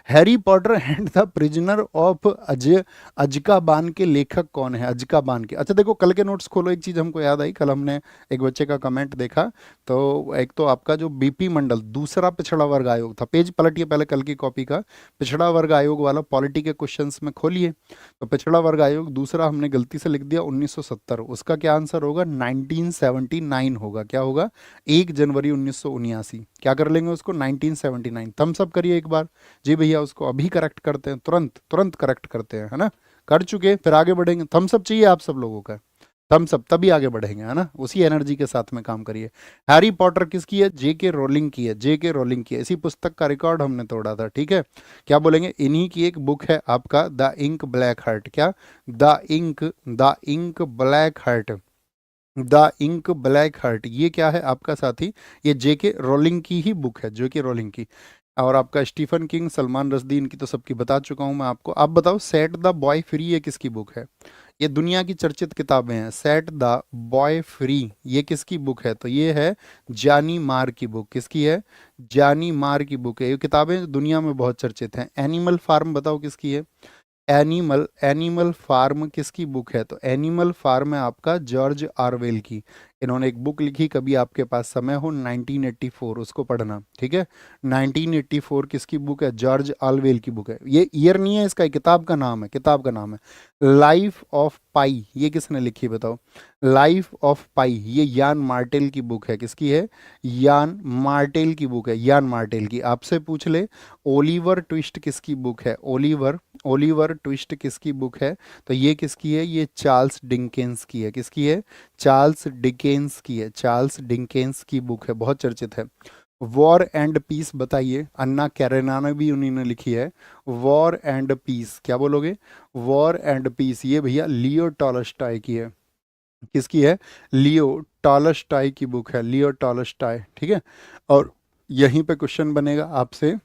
A: Harry Potter and the Prisoner of Azkaban के लेखक कौन है? अजकाबान के। अच्छा देखो, कल के नोट्स खोलो, एक चीज हमको याद आई, कल हमने एक बच्चे का कमेंट देखा, तो एक तो आपका जो बीपी मंडल दूसरा पिछड़ा वर्ग आयोग था, पेज पलटिए पहले कल की कॉपी का, पिछड़ा वर्ग आयोग वाला पॉलिटी के क्वेश्चंस में खोलिए, तो पिछड़ा वर्ग आयोग दूसरा हमने गलती से लिख दिया 1970, उसका क्या आंसर होगा? 1979 होगा। क्या होगा? 1 जनवरी 1979। क्या कर लेंगे उसको? 1979। थम्स अप करिए एक बार। जी भैया, उसको अभी करेक्ट करते हैं, तुरंत तुरंत करेक्ट करते हैं, है ना? कर चुके, फिर आगे बढ़ेंगे। थम्स अप चाहिए आप सब लोगों का, थम्स अप, तभी आगे बढ़ेंगे, है ना? उसी एनर्जी के साथ में काम करिए। हैरी पॉटर किसकी है? जेके रोलिंग की है, जेके रोलिंग की है। इसी पुस्तक का रिकॉर्ड हमने तोड़ा था, ठीक है? क्या बोलेंगे? इन्हीं की एक बुक है आपका द इंक ब्लैक हार्ट। क्या? The Ink Black Heart, the Ink Black Heart. ये क्या है आपका साथी? ये जेके रोलिंग की ही बुक है, जेके रोलिंग की। और आपका स्टीफन किंग, सलमान रश्दी, इनकी तो सबकी बता चुका हूं मैं आपको। आप बताओ, सेट द बॉय फ्री ये किसकी बुक है? ये दुनिया की चर्चित किताबें हैं। सेट द बॉय फ्री ये किसकी बुक है? तो ये है जानी मार की बुक। किसकी है? जानी मार की बुक है। ये किताबें दुनिया में बहुत चर्चित हैं। एनिमल फार्म बताओ किसकी है? एनिमल एनिमल फार्म किसकी बुक है? तो एनिमल फार्म है आपका जॉर्ज ऑरवेल की। इन्होंने एक बुक लिखी, कभी आपके पास समय हो 1984 उसको पढ़ना, ठीक है? 1984 किसकी बुक है? जॉर्ज ऑरवेल की बुक है। ये ईयर नहीं है इसका, किताब का नाम है, किताब का नाम है लाइफ ऑफ पाई। ये किसने लिखी बताओ? लाइफ ऑफ पाई ये यान मार्टेल की बुक है। किसकी है? यान मार्टेल की बुक है, यान मार्टेल की। आपसे पूछ ले ओलिवर ट्विस्ट किसकी बुक है? ओलिवर ट्विस्ट किसकी बुक है? तो ये किसकी है? ये चार्ल्स डिकेंस की है। किसकी है? चार्ल्स डिकेंस की है, चार्ल्स डिकेंस की बुक है, बहुत चर्चित है। वॉर एंड पीस बताइए, अन्ना कैरेनाना भी उन्हीं ने लिखी है। वॉर एंड पीस, क्या बोलोगे? वॉर एंड पीस ये भैया लियो टॉलस्टॉय की है। किसकी है? लियो टॉलस्टॉय की बुक है, लियो टॉलस्टॉय, ठीक है? और यहीं पे क्वेश्चन बनेगा आपसे,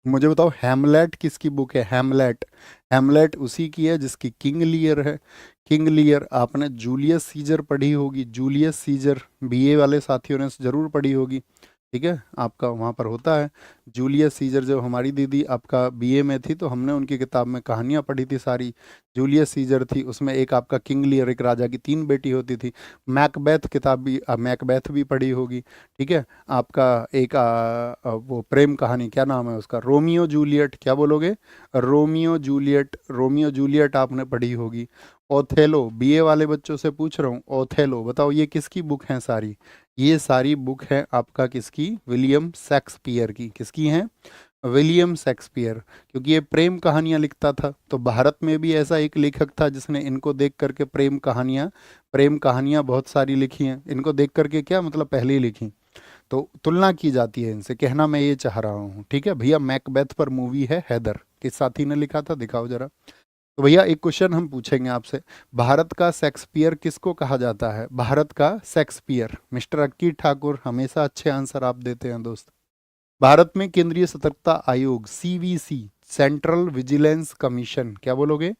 A: मुझे बताओ हैमलेट किसकी बुक है? हैमलेट, हैमलेट उसी की है जिसकी किंग लियर है। किंग लियर आपने जूलियस सीजर पढ़ी होगी, जूलियस सीजर बीए वाले साथियों ने जरूर पढ़ी होगी, ठीक है? आपका वहाँ पर होता है जूलियस सीजर। जब हमारी दीदी आपका बीए में थी तो हमने उनकी किताब में कहानियाँ पढ़ी थी सारी। जूलियस सीजर थी, उसमें एक आपका किंग लियर, एक राजा की 3 बेटी होती थी। मैकबेथ किताब भी, मैकबेथ भी पढ़ी होगी, ठीक है? आपका एक वो प्रेम कहानी, क्या नाम है उसका? Romeo Juliet. क्या बोलोगे? रोमियो जूलियट, रोमियो जूलियट आपने पढ़ी होगी। ओथेलो, बीए वाले बच्चों से पूछ रहा हूँ, ओथेलो बताओ ये किसकी बुक हैं सारी? ये सारी बुक है आपका किसकी? विलियम शेक्सपियर की। किसकी हैं? William Shakespeare. क्योंकि ये प्रेम कहानियां लिखता था, तो भारत में भी ऐसा एक लेखक था जिसने इनको देख करके प्रेम कहानियां बहुत सारी लिखी हैं। इनको देख करके क्या मतलब, पहले ही लिखी, तो तुलना की जाती है इनसे, कहना मैं ये चाह रहा हूँ, ठीक है भैया? मैकबेथ पर मूवी है हैदर, किस साथी ने लिखा था? दिखाओ जरा। तो भैया एक क्वेश्चन हम पूछेंगे आपसे, भारत का शेक्सपियर किसको कहा जाता है? भारत का शेक्सपियर। मिस्टर अक्की ठाकुर, हमेशा अच्छे आंसर आप देते हैं दोस्त। भारत में केंद्रीय सतर्कता आयोग सीवीसी, सेंट्रल विजिलेंस कमीशन, क्या बोलोगे?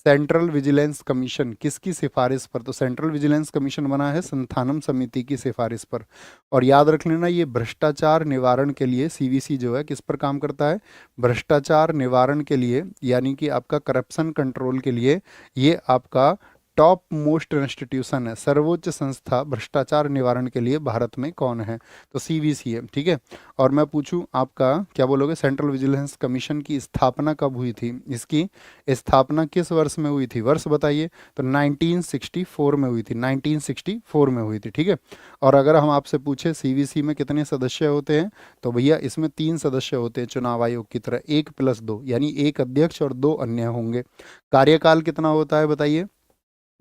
A: सेंट्रल विजिलेंस कमीशन किसकी सिफारिश पर? तो सेंट्रल विजिलेंस कमीशन बना है संथानम समिति की सिफारिश पर। और याद रख लेना, ये भ्रष्टाचार निवारण के लिए सीवीसी जो है किस पर काम करता है? भ्रष्टाचार निवारण के लिए, यानी कि आपका करप्शन कंट्रोल के लिए ये आपका टॉप मोस्ट इंस्टीट्यूशन है, सर्वोच्च संस्था भ्रष्टाचार निवारण के लिए भारत में कौन है? तो सीवीसी है, ठीक है? और मैं पूछूं आपका, क्या बोलोगे? सेंट्रल विजिलेंस कमीशन की स्थापना कब हुई थी? इसकी स्थापना किस वर्ष में हुई थी? वर्ष बताइए। तो 1964 में हुई थी, 1964 में हुई थी, ठीक है? और अगर हम आपसे पूछे सीवीसी में कितने सदस्य होते हैं, तो भैया इसमें 3 सदस्य होते हैं चुनाव आयोग की तरह, 1+2, यानी एक अध्यक्ष और 2 अन्य होंगे। कार्यकाल कितना होता है बताइए?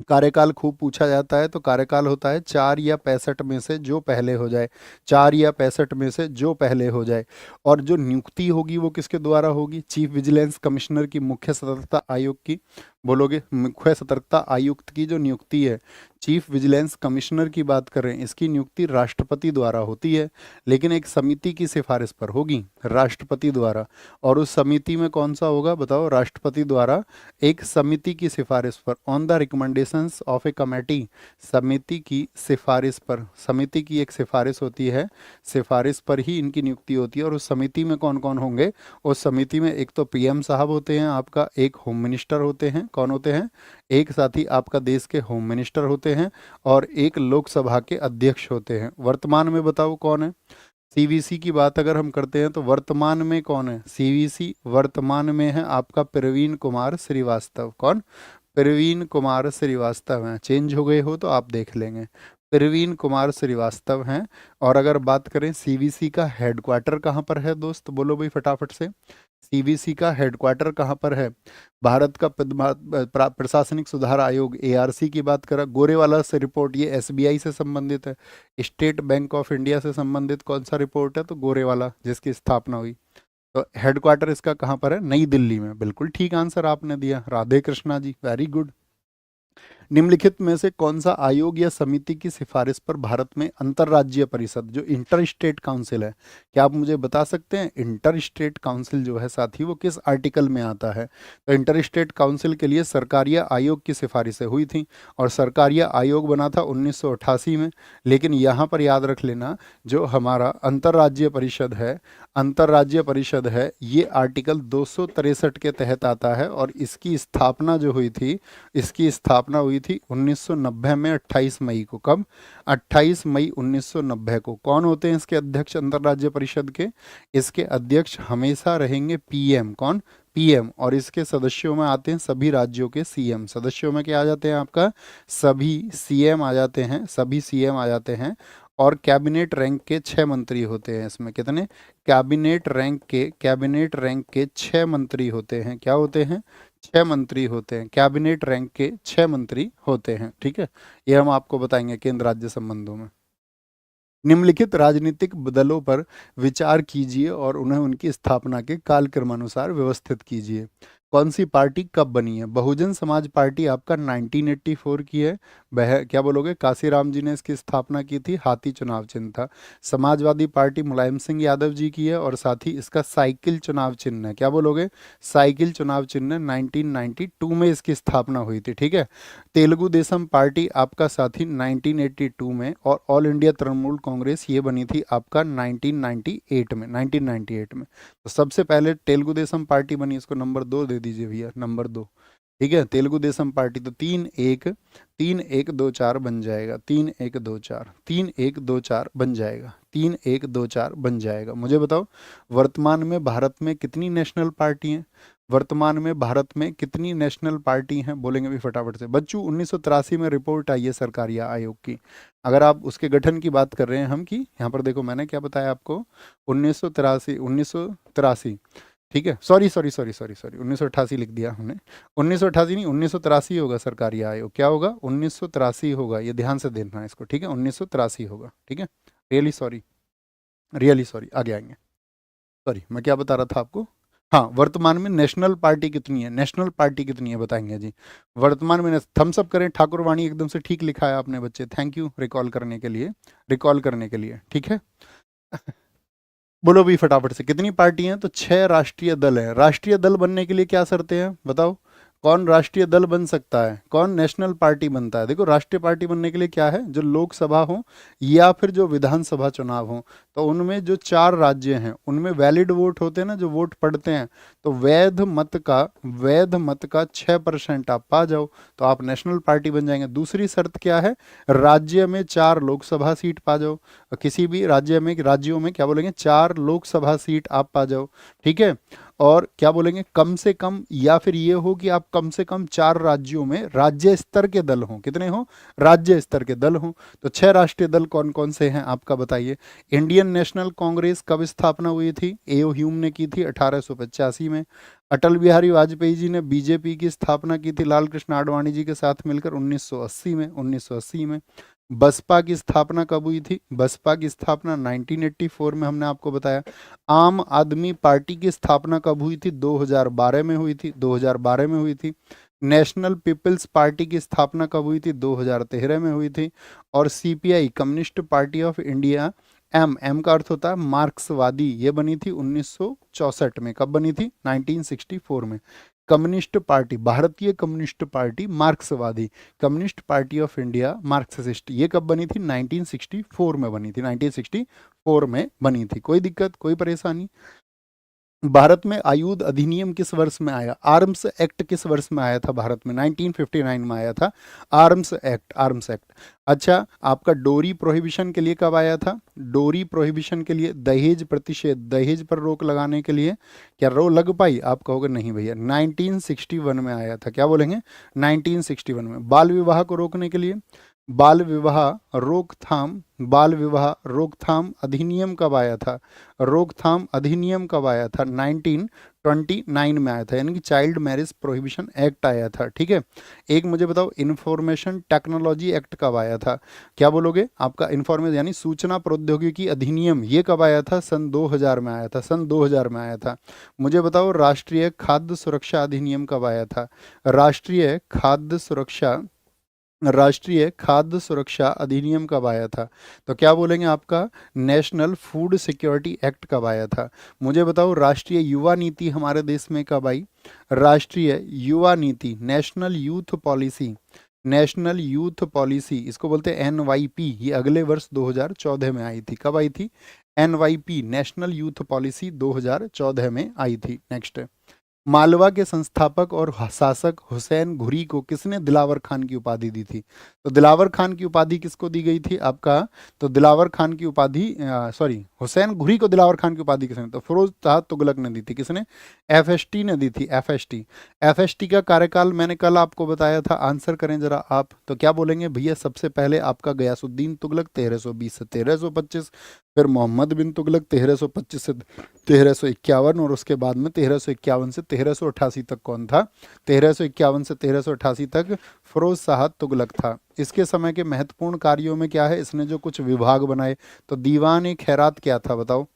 A: कार्यकाल खूब पूछा जाता है, तो कार्यकाल होता है 4 या 65 में से जो पहले हो जाए, 4 या 65 में से जो पहले हो जाए। और जो नियुक्ति होगी वो किसके द्वारा होगी? चीफ विजिलेंस कमिश्नर की, मुख्य सतर्कता आयोग की। बोलोगे? मुख्य सतर्कता आयुक्त की जो नियुक्ति है, चीफ विजिलेंस कमिश्नर की बात कर रहे हैं, इसकी नियुक्ति राष्ट्रपति द्वारा होती है, लेकिन एक समिति की सिफारिश पर होगी, राष्ट्रपति द्वारा। और उस समिति में कौन सा होगा बताओ? राष्ट्रपति द्वारा एक समिति की सिफारिश पर, on the recommendations of A committee, समिति की सिफारिश पर, समिति की एक सिफारिश होती है, सिफारिश पर ही इनकी नियुक्ति होती है। और उस समिति में कौन कौन होंगे? उस समिति में एक तो पीएम साहब होते हैं आपका, एक होम मिनिस्टर होते हैं, कौन होते हैं? एक साथी आपका देश के होम मिनिस्टर होते हैं, और एक लोकसभा के अध्यक्ष होते हैं। वर्तमान में बताओ कौन है? सीवीसी की बात अगर हम करते हैं तो वर्तमान में कौन है? सीवीसी वर्तमान में है आपका प्रवीण कुमार श्रीवास्तव। कौन? प्रवीण कुमार श्रीवास्तव हैं। चेंज हो गए हो तो आप देख लेंगे, प्रवीण कुमार श्रीवास्तव हैं। और अगर बात करें सीवीसी का हेडक्वार्टर कहाँ पर है दोस्त, बोलो भाई फटाफट से, सीवीसी का हेडक्वार्टर कहाँ पर है? भारत का प्रशासनिक सुधार आयोग, एआरसी की बात करा, गोरे वाला से रिपोर्ट, ये एसबीआई से संबंधित है, स्टेट बैंक ऑफ इंडिया से संबंधित कौन सा रिपोर्ट है? तो गोरे वाला, जिसकी स्थापना हुई। तो हेडक्वार्टर इसका कहाँ पर है? नई दिल्ली में। बिल्कुल ठीक आंसर आपने दिया, राधे कृष्णा जी, वेरी गुड। निम्नलिखित में से कौन सा आयोग या समिति की सिफारिश पर भारत में अंतर्राज्यीय परिषद, जो इंटर स्टेट काउंसिल है, क्या आप मुझे बता सकते हैं इंटर स्टेट काउंसिल जो है साथी वो किस आर्टिकल में आता है? तो इंटर स्टेट काउंसिल के लिए सरकारिया आयोग की सिफारिशें हुई थी, और सरकारिया आयोग बना था 1988 में। लेकिन यहाँ पर याद रख लेना, जो हमारा अंतर्राज्यीय परिषद है, अंतर्राज्यीय परिषद है, ये आर्टिकल 263 के तहत आता है। और इसकी स्थापना जो हुई थी, इसकी स्थापना हुई थी 1990 में, 28 मई को। कब? 28 मई 1990 को। कौन होते हैं इसके अध्यक्ष अंतर्राज्यीय परिषद के? इसके अध्यक्ष हमेशा रहेंगे पीएम। कौन? पीएम। और इसके सदस्यों में आते हैं सभी राज्यों के सीएम। सदस्यों में क्या आ जाते हैं आपका? सभी सीएम आ जाते हैं, सभी सीएम आ जाते हैं। और कैबिनेट रैंक के 6 मंत्री होते हैं इसमें। कितने? कैबिनेट रैंक के 6 मंत्री होते हैं। क्या होते हैं? 6 मंत्री होते हैं। कैबिनेट रैंक के 6 मंत्री होते हैं। ठीक है, ये हम आपको बताएंगे केंद्र राज्य संबंधों में। निम्नलिखित राजनीतिक दलों पर विचार कीजिए और उन्हें उनकी स्थापना के कालक्रमानुसार व्यवस्थित कीजिए। कौन सी पार्टी कब बनी है? बहुजन समाज पार्टी आपका 1984 की है। वह क्या बोलोगे? काशीराम जी ने इसकी स्थापना की थी, हाथी चुनाव चिन्ह था। समाजवादी पार्टी मुलायम सिंह यादव जी की है, और साथ ही इसका साइकिल चुनाव चिन्ह है। क्या बोलोगे? साइकिल चुनाव चिन्ह, 1992 में इसकी स्थापना हुई थी। ठीक है। तेलुगु देशम पार्टी आपका साथी 1982 में, और ऑल इंडिया तृणमूल कांग्रेस ये बनी थी आपका 1998 में। तो सबसे पहले तेलुगु देशम पार्टी बनी, इसको नंबर 2 दे दीजिए भैया, नंबर 2। ठीक है, तेलुगु देशम पार्टी। तो 3-1-3-1-2-4 बन जाएगा, 3-1-2-4, 3-1-2-4 बन जाएगा, 3-1-2-4 बन जाएगा। मुझे बताओ वर्तमान में भारत में कितनी नेशनल पार्टी हैं? वर्तमान में भारत में कितनी नेशनल पार्टी हैं? बोलेंगे भी फटाफट से बच्चों। 1983 में रिपोर्ट आई है सरकारी आयोग की। अगर आप उसके गठन की बात कर रहे हैं हम की, यहाँ पर देखो मैंने क्या बताया आपको, 1983। ठीक है, सॉरी 1988 लिख दिया हमने, 1988 नहीं, 1983 होगा सरकारी आयोग। क्या होगा? 1983 होगा, ये ध्यान से देखना है इसको। ठीक है, 1983 होगा। ठीक है, रियली सॉरी, आगे आएंगे। सॉरी, मैं क्या बता रहा था आपको? हाँ, वर्तमान में नेशनल पार्टी कितनी है? नेशनल पार्टी कितनी है बताएंगे जी। वर्तमान में थम्स अप करें, ठाकुर वाणी एकदम से ठीक लिखा है आपने बच्चे, थैंक यू रिकॉल करने के लिए। ठीक है बोलो भी फटाफट से, कितनी पार्टी हैं? तो 6 राष्ट्रीय दल हैं। राष्ट्रीय दल बनने के लिए क्या शर्तें हैं बताओ? कौन राष्ट्रीय दल बन सकता है? कौन नेशनल पार्टी बनता है? देखो, राष्ट्रीय पार्टी बनने के लिए क्या है, जो लोकसभा हो या फिर जो विधानसभा चुनाव हो, तो उनमें जो 4 राज्य हैं उनमें वैलिड वोट होते हैं ना, जो वोट पड़ते हैं, तो वैध मत का 6% आप पा जाओ तो आप नेशनल पार्टी बन जाएंगे। दूसरी शर्त क्या है? राज्य में 4 लोकसभा सीट पा जाओ, किसी भी राज्यों में क्या बोलेंगे, 4 लोकसभा सीट आप पा जाओ। ठीक है, और क्या बोलेंगे, कम से कम, या फिर ये हो कि आप कम से कम 4 राज्यों में राज्य स्तर के दल हों। कितने हों? राज्य स्तर के दल हों। तो 6 राष्ट्रीय दल कौन कौन से हैं आपका बताइए। इंडियन नेशनल कांग्रेस कब स्थापना हुई थी? एओ ह्यूम ने की थी 1885 में। अटल बिहारी वाजपेयी जी ने बीजेपी की स्थापना की थी लाल कृष्ण आडवाणी जी के साथ मिलकर 1980 में। बसपा की स्थापना कब हुई थी? बसपा की स्थापना 1984 में, हमने आपको बताया। आम आदमी पार्टी की स्थापना कब हुई थी? 2012 में हुई थी, 2012 में हुई थी। नेशनल पीपल्स पार्टी की स्थापना कब हुई थी? 2013 में हुई थी। और CPI Communist Party of India, M का अर्थ होता है मार्क्सवादी, ये बनी थी 1964 में। कब बनी थी? 1964 में। कम्युनिस्ट पार्टी, भारतीय कम्युनिस्ट पार्टी मार्क्सवादी, communist Party of India Marxist, ये कब बनी थी? 1964 में बनी थी, 1964 में बनी थी। कोई दिक्कत, कोई परेशानी? भारत में आयुध अधिनियम किस वर्ष में आया? आर्म्स एक्ट किस वर्ष में आया था भारत में? 1959 में आया था आर्म्स एक्ट, आर्म्स एक्ट। अच्छा, आपका डोरी प्रोहिबिशन के लिए कब आया था? डोरी प्रोहिबिशन के लिए, दहेज प्रतिषेध, दहेज पर रोक लगाने के लिए, क्या रो लग पाई? आप कहोगे नहीं भैया, 1961 में आया था। क्या बोलेंगे? 1961 में। बाल विवाह को रोकने के लिए, बाल विवाह रोकथाम, बाल विवाह रोकथाम अधिनियम कब आया था? रोकथाम अधिनियम कब आया था? 1929 में आया था, यानी कि चाइल्ड मैरिज प्रोहिबिशन एक्ट आया था। ठीक है, एक मुझे बताओ, इंफॉर्मेशन टेक्नोलॉजी एक्ट कब आया था? क्या बोलोगे? आपका इंफॉर्मेशन यानी सूचना प्रौद्योगिकी अधिनियम, ये कब आया था? सन 2000 में आया था, सन 2000 में आया था। मुझे बताओ, राष्ट्रीय खाद्य सुरक्षा अधिनियम कब आया था? राष्ट्रीय खाद्य सुरक्षा, राष्ट्रीय खाद्य सुरक्षा अधिनियम कब आया था? तो क्या बोलेंगे? आपका नेशनल फूड सिक्योरिटी एक्ट कब आया था? मुझे बताओ, राष्ट्रीय युवा नीति हमारे देश में कब आई? राष्ट्रीय युवा नीति, national youth policy, national youth policy, इसको बोलते हैं एनवाईपी, ये अगले वर्ष 2014 में आई थी। कब आई थी? एनवाईपी, नेशनल यूथ पॉलिसी 2014 में आई थी। नेक्स्ट, मालवा के संस्थापक और शासक हुसैन घुरी को किसने दिलावर खान की उपाधि दी थी? तो दिलावर खान की उपाधि किसको दी गई थी आपका? तो दिलावर खान की उपाधि, सॉरी, हुसैन घुरी को दिलावर खान की उपाधि किसने? तो फिरोज शाह तुगलक ने दी थी। किसने? एफएसटी ने दी थी, एफएसटी। एफएसटी का कार्यकाल मैंने कल आपको बताया था, आंसर करें जरा आप। तो क्या बोलेंगे भैया? सबसे पहले आपका गयासुद्दीन तुगलक 1320 से 1325, फिर मोहम्मद बिन तुगलक 1325 से 1351, और उसके बाद में 1351 से 1388 तक कौन था? 1351 से 1388 तक फिरोज शाह तुगलक था। इसके समय के महत्वपूर्ण कार्यों में क्या है? इसने जो कुछ विभाग बनाए, तो दीवान ए खैरात क्या था बताओ?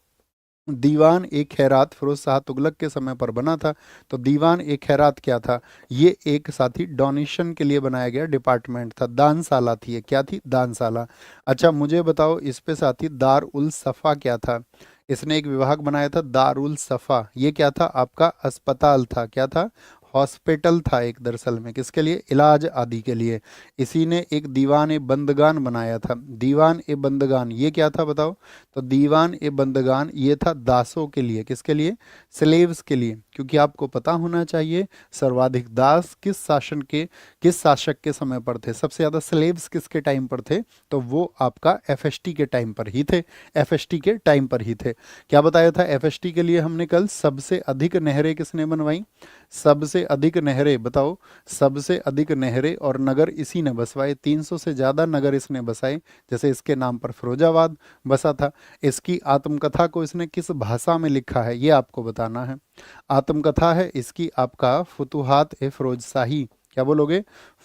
A: दीवान ए खैरात फिरोज शाह तुगलक के समय पर बना था। तो दीवान ए खैरात क्या था? ये एक साथी डोनेशन के लिए बनाया गया डिपार्टमेंट था, दानशाला थी ये। क्या थी? दानशाला। अच्छा, मुझे बताओ, इस पे साथी दार उल सफ़ा क्या था? इसने एक विभाग बनाया था दार उल सफ़ा, ये क्या था? आपका अस्पताल था। क्या था? हॉस्पिटल था एक, दरअसल में किसके लिए? इलाज आदि के लिए। इसी ने एक दीवान ए बंदगान बनाया था। दीवान ए बंदगान ये क्या था बताओ? तो दीवान ए बंदगान ये था दासों के लिए। किसके लिए? स्लेव्स के लिए। क्योंकि आपको पता होना चाहिए, सर्वाधिक दास किस शासक के समय पर थे? सबसे ज़्यादा स्लेव्स किसके टाइम पर थे? तो वो आपका एफएसटी के टाइम पर ही थे, एफएसटी के टाइम पर ही थे। क्या बताया था एफएसटी के लिए हमने कल? सबसे अधिक नहरें किसने बनवाई? सबसे अधिक नहरें बताओ, सबसे अधिक नहरें और नगर इसी ने बसवाए। 300 से ज़्यादा नगर इसने बसाए। जैसे इसके नाम पर फिरोजाबाद बसा था। इसकी आत्मकथा को इसने किस भाषा में लिखा है, ये आपको बताना है। आत्मकथा है इसकी आपका फुतुहात ए फिरोज शाही। क्या बोलोगे?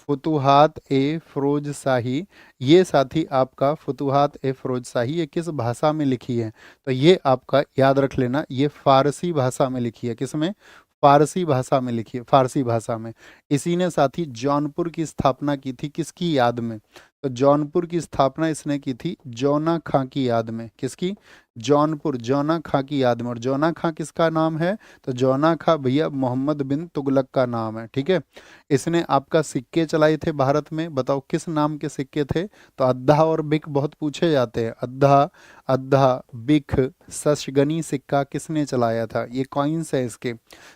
A: फुतुहात ए फिरोज शाही। ये साथी आपका फुतुहात ए फिरोज शाही ये किस भाषा में लिखी है? तो ये आपका याद रख लेना, ये फारसी भाषा में लिखी है। किस में? फारसी भाषा में लिखी है, फारसी भाषा में। इसी ने साथी जौनपुर की स्थापना की थी, किसकी याद में? तो जौनपुर की स्थापना इसने की थी जौना खां की याद में। किसकी? जौनपुर, जौना खां की याद में। और जौना खां किसका नाम है? तो जौना खां भैया मोहम्मद बिन तुगलक का नाम है। ठीक है, इसने आपका सिक्के चलाए थे भारत में। बताओ किस नाम के सिक्के थे? तो अद्धा और बिक बहुत पूछे जाते हैं। अद्धा, अद्धा, बिख, सशगनी सिक्का किसने चलाया था? ये कॉइन्स है इसके।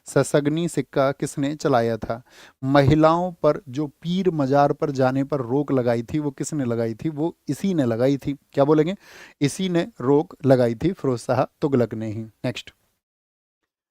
A: सशगनी सिक्का किसने चलाया था? महिलाओं पर जो पीर मजार पर जाने पर रोक लगाई थी, वो किसने लगाई थी? वो इसी ने लगाई थी। क्या बोलेंगे? इसी ने रोक लगाई थी, फिरोज शाह तुगलक ने ही। नेक्स्ट,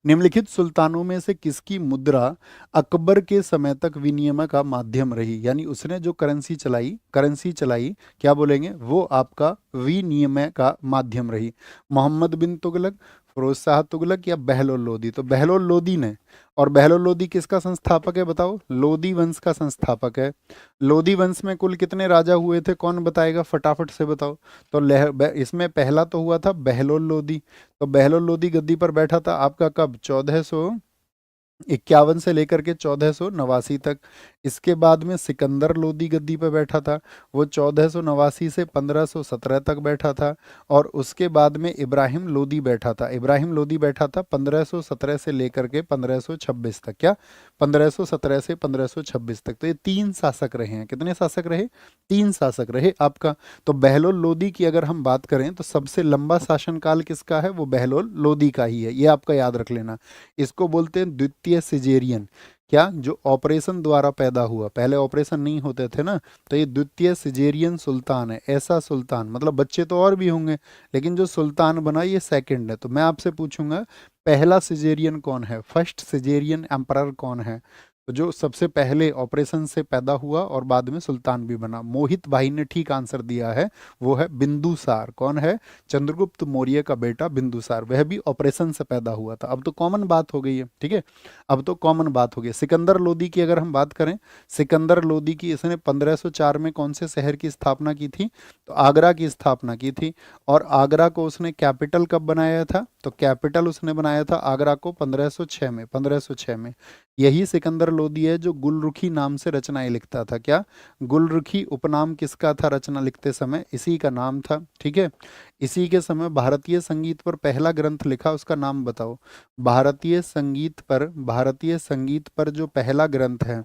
A: निम्नलिखित सुल्तानों में से किसकी मुद्रा अकबर के समय तक विनिमय का माध्यम रही? यानी उसने जो करेंसी चलाई, क्या बोलेंगे? वो आपका विनिमय का माध्यम रही। मोहम्मद बिन तुगलक, फिरोज शाह तुगलक, या बहलोल लोदी? तो बहलोल लोदी ने। और बहलोल लोदी किसका संस्थापक है बताओ? लोदी वंश का संस्थापक है। लोदी वंश में कुल कितने राजा हुए थे? कौन बताएगा? फटाफट से बताओ। तो इसमें पहला तो हुआ था बहलोल लोदी। तो बहलोल लोदी गद्दी पर बैठा था आपका कब? 1400 51 से लेकर के 1489 तक। इसके बाद में सिकंदर लोदी गद्दी पे बैठा था, वो 1489 से 1517 तक बैठा था। और उसके बाद में इब्राहिम लोदी बैठा था, इब्राहिम लोदी बैठा था 1517 से लेकर के 1526 तक। क्या, 1517 से 1526 तक। तो ये तीन शासक रहे हैं। कितने शासक रहे? तीन शासक रहे आपका। तो बहलोल लोदी की अगर हम बात करें तो सबसे लंबा शासनकाल किसका है? वो बहलोल लोदी का ही है, ये आपका याद रख लेना। इसको बोलते हैं द्वितीय सिजेरियन। क्या, जो ऑपरेशन द्वारा पैदा हुआ, पहले ऑपरेशन नहीं होते थे ना, तो ये द्वितीय सिजेरियन सुल्तान है। ऐसा सुल्तान, मतलब बच्चे तो और भी होंगे, लेकिन जो सुल्तान बना ये सेकंड है। तो मैं आपसे पूछूंगा, पहला सिजेरियन कौन है? फर्स्ट सिजेरियन एम्परर कौन है? तो जो सबसे पहले ऑपरेशन से पैदा हुआ और बाद में सुल्तान भी बना, मोहित भाई ने ठीक आंसर दिया है, वो है बिंदुसार। कौन है? चंद्रगुप्त मौर्य का बेटा बिंदुसार, वह भी ऑपरेशन से पैदा हुआ था। अब तो कॉमन बात हो गई है, ठीक है, अब तो कॉमन बात हो गई। सिकंदर लोदी की अगर हम बात करें, सिकंदर लोदी की, इसने 1504 में कौन से शहर की स्थापना की थी? तो आगरा की स्थापना की थी। और आगरा को उसने कैपिटल कब बनाया था? तो कैपिटल उसने बनाया था आगरा को 1506 में, 1506 में। यही सिकंदर लोदी है जो गुलरुखी नाम से रचनाएं लिखता था। क्या, गुलरुखी उपनाम किसका था रचना लिखते समय? इसी का नाम था, ठीक है। इसी के समय भारतीय संगीत पर पहला ग्रंथ लिखा, उसका नाम बताओ। भारतीय संगीत पर जो पहला ग्रंथ है,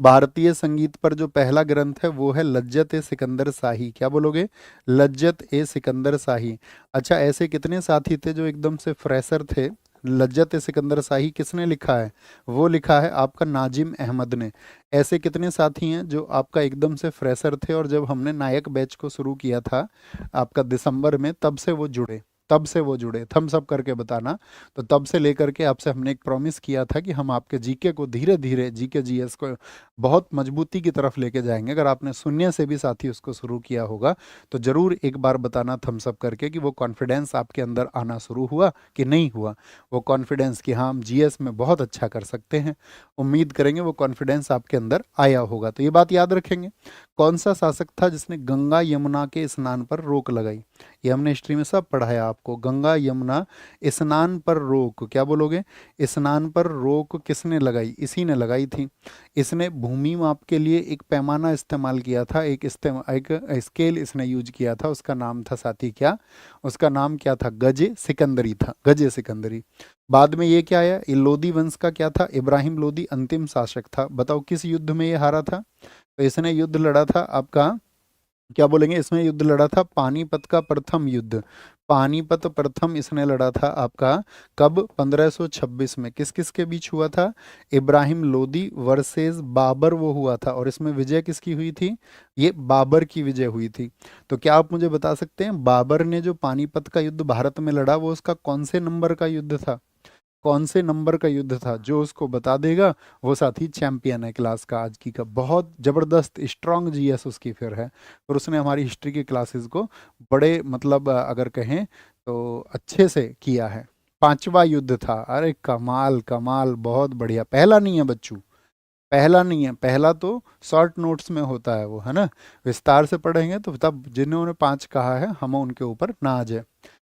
A: भारतीय संगीत पर जो पहला ग्रंथ है वो है लज्जत ए सिकंदर शाही। क्या बोलोगे? लज्जत ए सिकंदर शाही। अच्छा, ऐसे कितने साथी थे जो एकदम से फ्रेशर थे? लज्जत ए सिकंदर शाही किसने लिखा है? वो लिखा है आपका नाजिम अहमद ने। ऐसे कितने साथी हैं जो आपका एकदम से फ्रेशर थे और जब हमने नायक बैच को शुरू किया था आपका दिसंबर में, तब से वो जुड़े, तब से वो जुड़े? थम्स अप करके बताना। तो तब से लेकर के आपसे हमने एक प्रॉमिस किया था कि हम आपके जीके को धीरे धीरे, जीके जीएस को बहुत मजबूती की तरफ लेके जाएंगे। अगर आपने शून्य से भी साथी उसको शुरू किया होगा तो जरूर एक बार बताना थम्स अप करके कि वो कॉन्फिडेंस आपके अंदर आना शुरू हुआ कि नहीं हुआ। वो कॉन्फिडेंस कि हाँ, हम जीएस में बहुत अच्छा कर सकते हैं, उम्मीद करेंगे वो कॉन्फिडेंस आपके अंदर आया होगा। तो ये बात याद रखेंगे। कौन सा शासक था जिसने गंगा यमुना के स्नान पर रोक लगाई? ये हमने हिस्ट्री में सब पढ़ाया आपको। गंगा यमुना स्नान पर रोक, क्या बोलोगे? स्नान पर रोक किसने लगाई? इसी ने लगाई थी। इसने भूमि माप के लिए एक पैमाना इस्तेमाल किया था, एक स्केल इसने यूज किया था, उसका नाम था साथी, क्या, उसका नाम क्या था? गजे सिकंदरी था, गजे सिकंदरी। बाद में ये क्या आया? ये लोदी वंश का क्या था? इब्राहिम लोदी अंतिम शासक था। बताओ किस युद्ध में ये हारा था? तो इसने युद्ध लड़ा था आपका, क्या बोलेंगे, इसमें युद्ध लड़ा था पानीपत का प्रथम युद्ध। पानीपत प्रथम इसने लड़ा था आपका कब? 1526 में। किस किस के बीच हुआ था? इब्राहिम लोदी वर्सेस बाबर वो हुआ था। और इसमें विजय किसकी हुई थी? ये बाबर की विजय हुई थी। तो क्या आप मुझे बता सकते हैं बाबर ने जो पानीपत का युद्ध भारत में लड़ा वो उसका कौन से नंबर का युद्ध था? कौन से नंबर का युद्ध था? जो उसको बता देगा वो साथी चैंपियन है क्लास का आज की का। बहुत जबरदस्त स्ट्रांग जीएस उसकी फिर है। और उसने हमारी हिस्ट्री की क्लासेस को बड़े मतलब अगर कहें तो अच्छे से किया है। पांचवा युद्ध था। अरे कमाल कमाल, बहुत बढ़िया। पहला नहीं है बच्चू, पहला नहीं है। पहला तो शॉर्ट नोट्स में होता है वो, है ना, विस्तार से पढ़ेंगे तो तब जिन्होंने पांच कहा है हम उनके ऊपर ना आ जाए।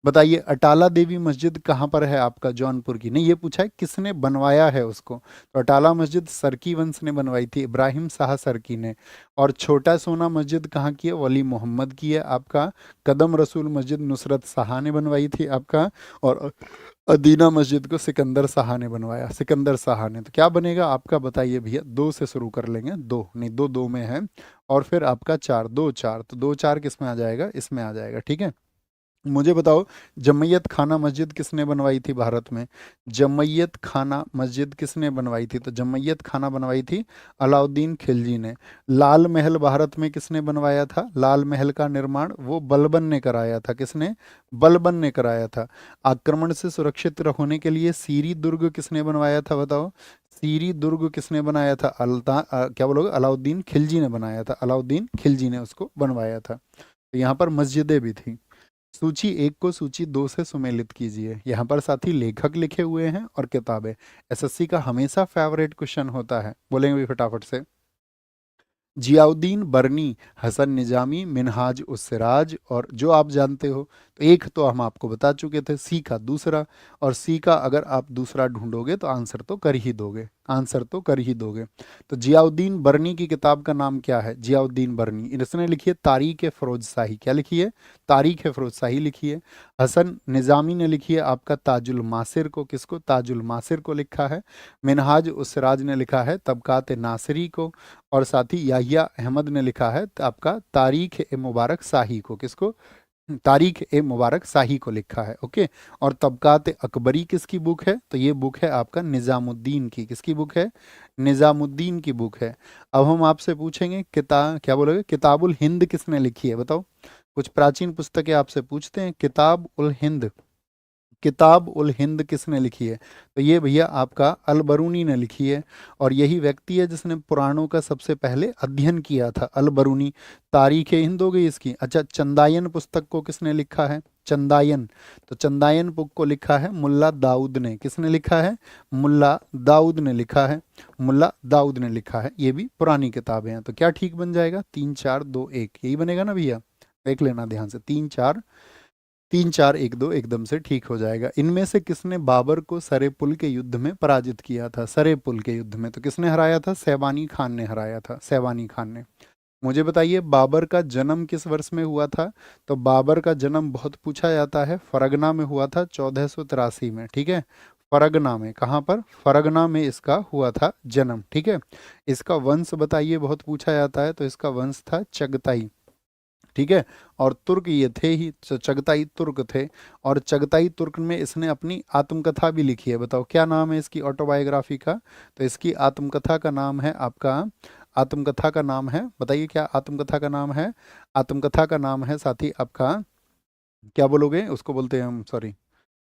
A: बताइए अटाला देवी मस्जिद कहाँ पर है आपका? जौनपुर की। नहीं, ये पूछा है किसने बनवाया है उसको। तो अटाला मस्जिद सरकी वंश ने बनवाई थी, इब्राहिम शाह सरकी ने। और छोटा सोना मस्जिद कहाँ की है? वली मोहम्मद की है आपका। कदम रसूल मस्जिद नुसरत शाह ने बनवाई थी आपका। और अदीना मस्जिद को सिकंदर शाह ने बनवाया, सिकंदर शाह ने। तो क्या बनेगा आपका? बताइए भैया। दो से शुरू कर लेंगे, दो नहीं, दो दो में है। और फिर आपका चार, दो चार, तो दो चार किस में आ जाएगा? इसमें आ जाएगा, ठीक है। मुझे बताओ जमैयत खाना मस्जिद किसने बनवाई थी भारत में? जमैयत खाना मस्जिद किसने बनवाई थी? तो जमैयत खाना बनवाई थी अलाउद्दीन खिलजी ने। लाल महल भारत में किसने बनवाया था? लाल महल का निर्माण वो बलबन ने कराया था। किसने? बलबन ने कराया था। आक्रमण से सुरक्षित होने के लिए सीरी दुर्ग किसने बनवाया था? बताओ सीरी दुर्ग किसने बनाया था? क्या बोलोगे? अलाउद्दीन खिलजी ने बनाया था, अलाउद्दीन खिलजी ने उसको बनवाया था। तो यहाँ पर मस्जिदें भी थी। सूची एक को सूची दो से सुमेलित कीजिए। यहाँ पर साथी लेखक लिखे हुए हैं और किताबें। एसएससी का हमेशा फेवरेट क्वेश्चन होता है, बोलेंगे भी फटाफट से। जियाउद्दीन बरनी, हसन निजामी, मिनहाज उस सिराज, और जो आप जानते हो तो एक तो हम आपको बता चुके थे, सी का दूसरा, और सी का अगर आप दूसरा ढूंढोगे तो आंसर तो कर ही दोगे, आंसर तो कर ही दोगे। तो जियाउद्दीन बरनी की किताब का नाम क्या है? जियाउद्दीन बरनी, इसने लिखी है तारीख ए फिरोज शाही। क्या लिखी है? तारीख ए फिरोज शाही लिखी है। हसन निज़ामी ने लिखी है आपका ताजुल मासिर को, किसको? ताजुल मासिर को लिखा है। मिनहाज उस सिराज ने लिखा है तबकात नासिरी को, और साथ ही याहिया अहमद ने लिखा है आपका तारीख ए मुबारक शाही को, किसको? तारीख ए मुबारक शाही को लिखा है। ओके। और तबकात अकबरी किसकी बुक है? तो ये बुक है आपका निज़ामुद्दीन की। किसकी बुक है? निज़ामुद्दीन की बुक है। अब हम आपसे पूछेंगे क्या बोलोगे? किताबुल हिंद किसने लिखी है? बताओ। कुछ प्राचीन पुस्तकें आपसे पूछते हैं, किताब उल हिंद, किताब उल हिंद किसने लिखी है? तो ये भैया आपका अल बरूनी ने लिखी है। और यही व्यक्ति है जिसने पुराणों का सबसे पहले अध्ययन किया था, अल बरूनी। तारीख हिंद हो गई इसकी। अच्छा, चंदायन पुस्तक को किसने लिखा है? चंदायन। तो चंदायन बुक को लिखा है मुल्ला दाऊद ने। किसने लिखा है? मुल्ला दाऊद ने लिखा है। मुल्ला दाऊद ने लिखा है। ये भी पुरानी किताबें हैं। तो क्या ठीक बन जाएगा? 3 4 2 1, यही बनेगा ना भैया? देख लेना ध्यान से, 3 4 3 4 1 2 एकदम से ठीक हो जाएगा। इनमें से किसने बाबर को सरे पुल के युद्ध में पराजित किया था? सरे पुल के युद्ध में तो किसने हराया था? सैबानी खान ने हराया था, सैबानी खान ने। मुझे बताइए बाबर का जन्म किस वर्ष में हुआ था? तो बाबर का जन्म बहुत पूछा जाता है, फरगना में हुआ था 1483 में। ठीक है, फरगना में। कहाँ पर? फरगना में इसका हुआ था जन्म। ठीक है। इसका वंश बताइए, बहुत पूछा जाता है। तो इसका वंश था चगताई। ठीक है। और तुर्क ये थे ही, चगताई तुर्क थे। और चगताई तुर्क में इसने अपनी आत्मकथा भी लिखी है। बताओ क्या नाम है इसकी ऑटोबायोग्राफी का? तो इसकी आत्मकथा का नाम है आपका, आत्मकथा का नाम है, बताइए क्या आत्मकथा का नाम है? आत्मकथा का नाम है साथी आपका, क्या बोलोगे उसको? बोलते हैं हम, सॉरी,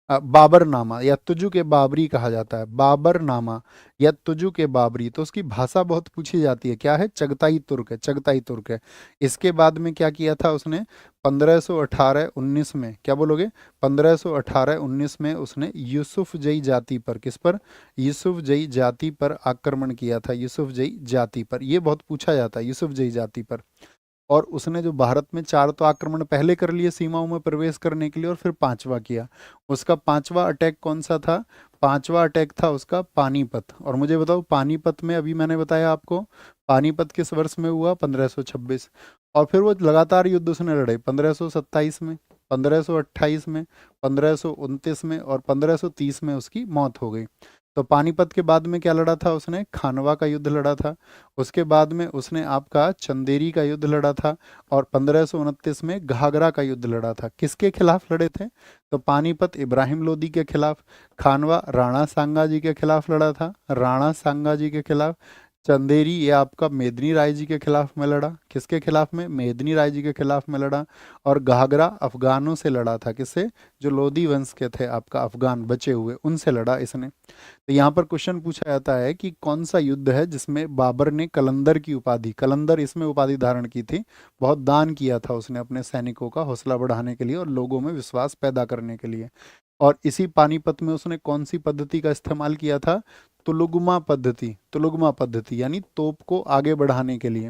A: बाबरनामा या तुजु के बाबरी कहा जाता है। बाबरनामा या तुजु के बाबरी। तो उसकी भाषा बहुत पूछी जाती है। क्या है? चगताई तुर्क है, चगताई तुर्क है। इसके बाद में क्या किया था उसने? 1518-19 में, क्या बोलोगे? 1518-19 में उसने यूसुफ जई जाति पर, किस पर? यूसुफ जई जाति पर आक्रमण किया था। यूसुफ जई जाति पर, ये बहुत पूछा जाता है, यूसुफ जई जाति पर। और उसने जो भारत में 4 तो आक्रमण पहले कर लिए सीमाओं में प्रवेश करने के लिए, और फिर 5वां किया। उसका 5वां अटैक कौन सा था? 5वां अटैक था उसका पानीपत। और मुझे बताओ पानीपत में, अभी मैंने बताया आपको, पानीपत किस वर्ष में हुआ? 1526। और फिर वो लगातार युद्ध उसने लड़े, 1527 में, 1528 में, 1529 में, और 1530 में उसकी मौत हो गई। तो पानीपत के बाद में क्या लड़ा था उसने? खानवा का युद्ध लड़ा था। उसके बाद में उसने आपका चंदेरी का युद्ध लड़ा था। और 1529 में घाघरा का युद्ध लड़ा था। किसके खिलाफ लड़े थे? तो पानीपत इब्राहिम लोदी के खिलाफ, खानवा राणा सांगा जी के खिलाफ लड़ा था, राणा सांगा जी के खिलाफ। चंदेरी ये आपका मेदिनी राय जी के खिलाफ में लड़ा। किसके खिलाफ में? मेदिनी राय जी के खिलाफ में लड़ा। और घाघरा अफगानों से लड़ा था। किससे? जो लोदी वंश के थे आपका, अफगान बचे हुए, उनसे लड़ा इसने। तो यहाँ पर क्वेश्चन पूछा जाता है कि कौन सा युद्ध है जिसमें बाबर ने कलंदर की उपाधि, कलंदर इसमें उपाधि धारण की थी। बहुत दान किया था उसने अपने सैनिकों का हौसला बढ़ाने के लिए और लोगों में विश्वास पैदा करने के लिए। और इसी पानीपत में उसने कौन सी पद्धति का इस्तेमाल किया था? तुलुगमा पद्धति। तुलुगमा पद्धति यानी तोप को आगे बढ़ाने के लिए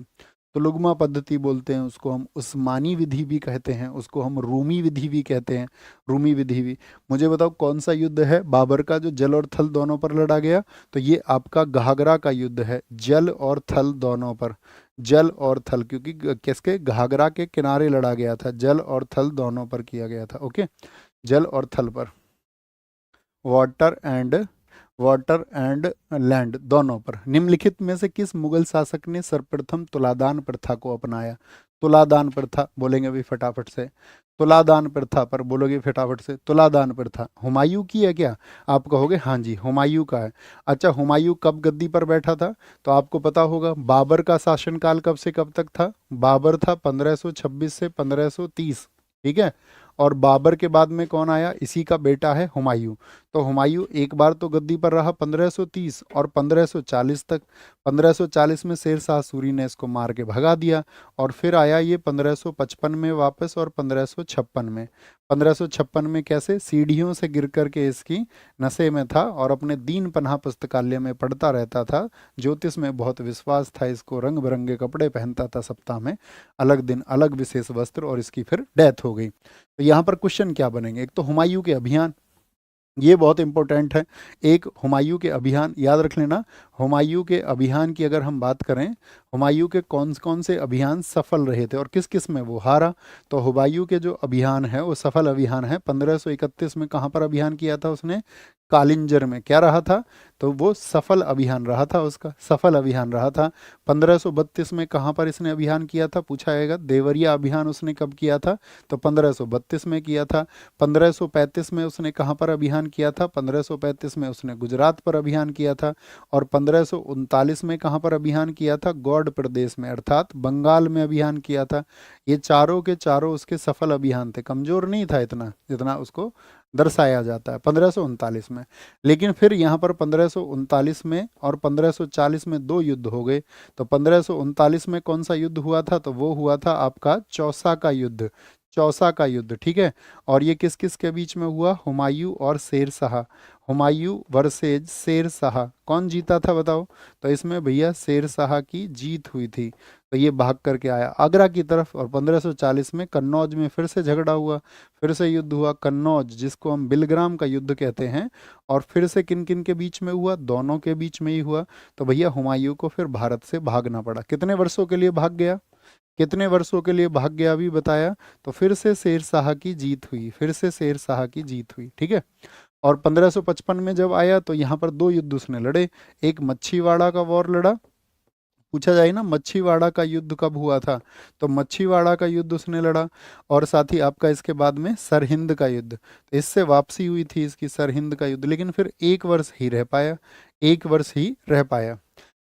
A: तुलुगमा पद्धति बोलते हैं उसको। हम उस्मानी विधि भी कहते हैं उसको, हम रूमी विधि भी कहते हैं, रूमी विधि भी। मुझे बताओ कौन सा युद्ध है बाबर का जो जल और थल दोनों पर लड़ा गया? तो ये आपका घाघरा का युद्ध है, जल और थल दोनों पर। जल और थल, क्योंकि किसके? घाघरा के किनारे लड़ा गया था, जल और थल दोनों पर किया गया था। ओके, जल और थल पर, वाटर एंड लैंड दोनों पर। निम्नलिखित में से किस मुगल शासक ने सर्वप्रथम तुलादान प्रथा को अपनाया? तुलादान प्रथा बोलेंगे अभी फटाफट से, तुलादान प्रथा पर बोलोगे फटाफट से। तुलादान प्रथा हुमायूं की है क्या? आप कहोगे हाँ जी हुमायूं का है। अच्छा, हुमायूं कब गद्दी पर बैठा था? तो आपको पता होगा बाबर का शासनकाल कब से कब तक था? बाबर था 1526 से 1530। ठीक है। और बाबर के बाद में कौन आया? इसी का बेटा है हुमायूं। तो हुमायूं एक बार तो गद्दी पर रहा 1530 और 1540 तक। 1540 में शेर शाह सूरी ने इसको मार के भगा दिया और फिर आया ये 1555 में वापस और 1556 में। 1556 में कैसे, सीढ़ियों से गिर करके इसकी नशे में था और अपने दीन पन्हा पुस्तकालय में पढ़ता रहता था। ज्योतिष में बहुत विश्वास था इसको, रंग बिरंगे कपड़े पहनता था सप्ताह में, अलग दिन अलग विशेष वस्त्र, और इसकी फिर डेथ हो गई। तो यहाँ पर क्वेश्चन क्या बनेंगे, एक तो हुमायूं के अभियान, ये बहुत इंपॉर्टेंट है। एक हुमायूं के अभियान याद रख लेना। हुमायूं के अभियान की अगर हम बात करें, हुमायूं के कौन कौन से अभियान सफल रहे थे और किस किस में वो हारा, तो हुमायूं के जो अभियान है वो सफल अभियान है। 1531 में कहाँ पर अभियान किया था उसने, कालिंजर में। क्या रहा था, तो वो सफल अभियान रहा था, उसका सफल अभियान रहा था। 1532 में कहाँ पर इसने अभियान किया था, पूछा जाएगा। देवरिया अभियान उसने कब किया था, तो 1532 में किया था। 1535 में उसने कहाँ पर अभियान किया था, 1535 में उसने गुजरात पर अभियान किया था। और 1539 में कहाँ पर अभियान किया था, गौड़ प्रदेश में अर्थात बंगाल में अभियान किया था। ये चारों के चारों उसके सफल अभियान थे, कमजोर नहीं था इतना जितना उसको दर्शाया जाता है 1539 में। लेकिन फिर यहाँ पर 1539 में और 1540 में दो युद्ध हो गए। तो 1539 में कौन सा युद्ध हुआ था, तो वो हुआ था आपका चौसा का युद्ध, चौसा का युद्ध, ठीक है। और ये किस किस के बीच में हुआ, हुमायूं और शेर शाह। हुमायूं वर्सेज शेर शाह, कौन जीता था बताओ, तो इसमें भैया शेर शाह की जीत हुई थी। तो ये भाग करके आया आगरा की तरफ। और 1540 में कन्नौज में फिर से झगड़ा हुआ, फिर से युद्ध हुआ कन्नौज, जिसको हम बिलग्राम का युद्ध कहते हैं। और फिर से किन किन के बीच में हुआ, दोनों के बीच में ही हुआ। तो भैया हुमायूं को फिर भारत से भागना पड़ा। कितने वर्षों के लिए भाग गया, कितने वर्षों के लिए भाग गया अभी बताया, तो फिर से शेर शाह की जीत हुई, फिर से शेर शाह की जीत हुई, ठीक है। और 1555 में जब आया तो यहाँ पर दो युद्ध उसने लड़े। एक मच्छीवाड़ा का वॉर लड़ा, पूछा जाए ना मच्छीवाड़ा का युद्ध कब हुआ था, तो मच्छीवाड़ा का युद्ध उसने लड़ा। और साथ ही आपका इसके बाद में सरहिंद का युद्ध, तो इससे वापसी हुई थी इसकी, सरहिंद का युद्ध। लेकिन फिर एक वर्ष ही रह पाया, एक वर्ष ही रह पाया,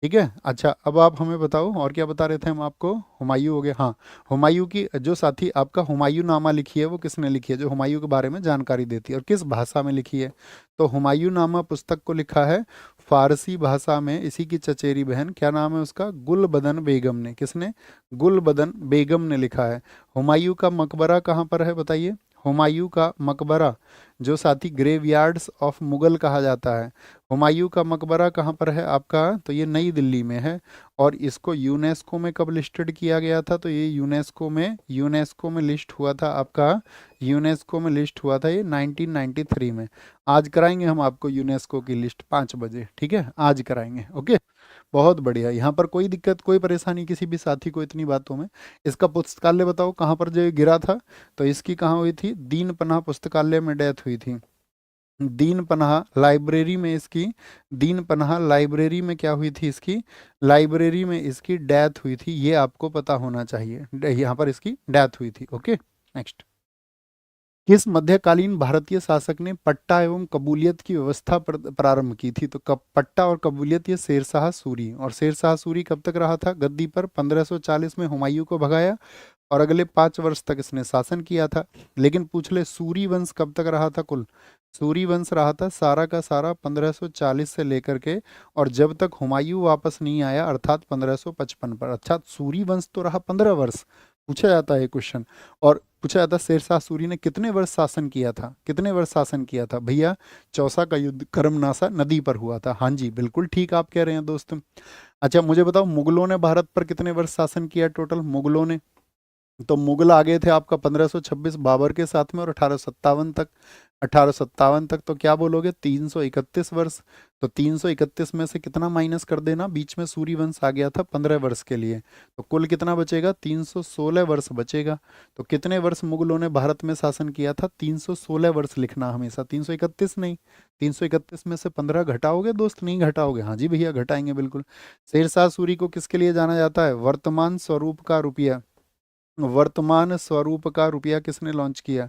A: ठीक है। अच्छा अब आप हमें बताओ और क्या बता रहे थे हम आपको, हुमायूं हो गया। हाँ, हुमायूं की जो साथी आपका हुमायूं नामा लिखी है वो किसने लिखी है, जो हुमायूं के बारे में जानकारी देती है, और किस भाषा में लिखी है, तो हुमायूं नामा पुस्तक को लिखा है फारसी भाषा में। इसी की चचेरी बहन, क्या नाम है उसका, गुलबदन बेगम ने, किसने, गुलबदन बेगम ने लिखा है। हुमायूं का मकबरा कहाँ पर है बताइए, हुमायूं का मकबरा जो साथी ग्रेवयार्ड्स ऑफ मुगल कहा जाता है, हुमायूं का मकबरा कहाँ पर है आपका, तो ये नई दिल्ली में है। और इसको यूनेस्को में कब लिस्टेड किया गया था, तो ये यूनेस्को में लिस्ट हुआ था आपका, यूनेस्को में लिस्ट हुआ था ये 1993 में। आज कराएंगे हम आपको यूनेस्को की लिस्ट 5 बजे, ठीक है, आज कराएंगे, ओके। बहुत बढ़िया, यहाँ पर कोई दिक्कत कोई परेशानी किसी भी साथी को इतनी बातों में। इसका पुस्तकालय बताओ कहाँ पर जो ये गिरा था, तो इसकी कहाँ हुई थी, दीन पन्हा पुस्तकालय में डेथ हुई थी। दीन पन्हा लाइब्रेरी में इसकी, दीन पन्हा लाइब्रेरी में क्या हुई थी इसकी, लाइब्रेरी में इसकी डेथ हुई थी, ये आपको पता होना चाहिए। यहाँ पर इसकी डेथ हुई थी, ओके। नेक्स्ट, किस मध्यकालीन भारतीय शासक ने पट्टा एवं कबूलियत की व्यवस्था प्रारंभ की थी, तो कब पट्टा और कबूलियत, ये शेरशाह सूरी। और शेरशाह सूरी कब तक रहा था गद्दी पर, 1540 में हुमायूं को भगाया और अगले 5 वर्ष तक इसने शासन किया था। लेकिन पूछ ले सूरी वंश कब तक रहा था, कुल सूरी वंश रहा था सारा का सारा 1540 से लेकर के, और जब तक हुमायूं वापस नहीं आया अर्थात 1555 पर। अच्छा, सूरी वंश तो रहा 15 वर्ष, पूछा जाता है क्वेश्चन। और पूछा जाता है शेरशाह सूरी ने कितने वर्ष शासन किया था, कितने वर्ष शासन किया था भैया, चौसा का युद्ध करमनासा नदी पर हुआ था। हाँ जी बिल्कुल ठीक आप कह रहे हैं दोस्त। अच्छा मुझे बताओ मुगलों ने भारत पर कितने वर्ष शासन किया टोटल, मुगलों ने, तो मुगल आ गए थे आपका 1526 बाबर के साथ में, और 1857 तक, 1857 तक तो क्या बोलोगे 331 वर्ष। तो 331 में से कितना माइनस कर देना, बीच में सूर्य वंश आ गया था 15 वर्ष के लिए, तो कुल कितना बचेगा 316 वर्ष बचेगा। तो कितने वर्ष मुगलों ने भारत में शासन किया था, 316 वर्ष लिखना हमेशा, 331 नहीं। 331 में से 15 घटाओगे दोस्त, नहीं घटाओगे, हाँ जी भैया घटाएंगे बिल्कुल। शेरशाह सूरी को किसके लिए जाना जाता है, वर्तमान स्वरूप का रुपया, वर्तमान स्वरूप का रुपया किसने लॉन्च किया,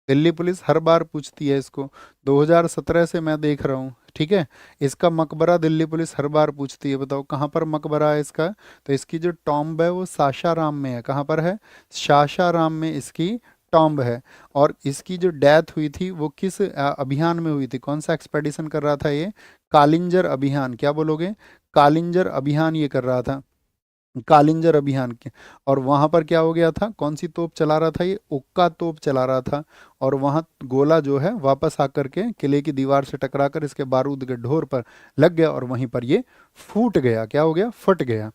A: दिल्ली पुलिस हर बार पूछती है इसको, 2017 से मैं देख रहा हूँ, ठीक है। इसका मकबरा दिल्ली पुलिस हर बार पूछती है, बताओ कहाँ पर मकबरा है इसका, तो इसकी जो टॉम्ब है वो सासाराम में है, कहाँ पर है, सासाराम में इसकी टॉम्ब है। और इसकी जो डेथ हुई थी वो किस अभियान में हुई थी, कौन सा एक्सपेडिशन कर रहा था ये, कालिंजर अभियान, क्या बोलोगे, कालिंजर अभियान ये कर रहा था, कालिंजर अभियान के। और वहां पर क्या हो गया था, कौन सी तोप चला रहा था ये, उक्का तोप चला रहा था। और वहां गोला जो है वापस आकर के किले की दीवार से टकराकर इसके बारूद के ढोर पर लग गया और वहीं पर ये फूट गया, क्या हो गया, फट गया।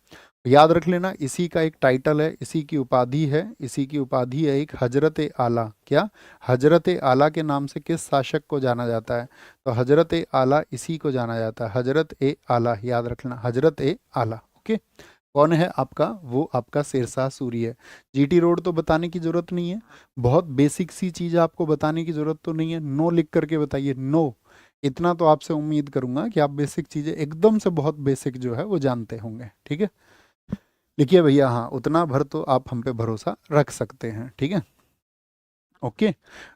A: याद रख लेना, इसी का एक टाइटल है, इसी की उपाधि है, इसी की उपाधि है एक हजरत आला, क्या, हजरत आला के नाम से किस शासक को जाना जाता है, तो हजरत आला इसी को जाना जाता है, हजरत ए आला, याद रखना, हजरत ए आला। ओके, कौन है आपका, वो आपका शेरशाह सूरी है। जीटी रोड तो बताने की जरूरत नहीं है, बहुत बेसिक सी चीज आपको बताने की जरूरत तो नहीं है, नो लिख करके बताइए, नो। इतना तो आपसे उम्मीद करूंगा कि आप बेसिक चीजें एकदम से बहुत बेसिक जो है वो जानते होंगे, ठीक है। लिखिए भैया, हाँ उतना भर तो आप हम पे भरोसा रख सकते हैं, ठीक है। ओके,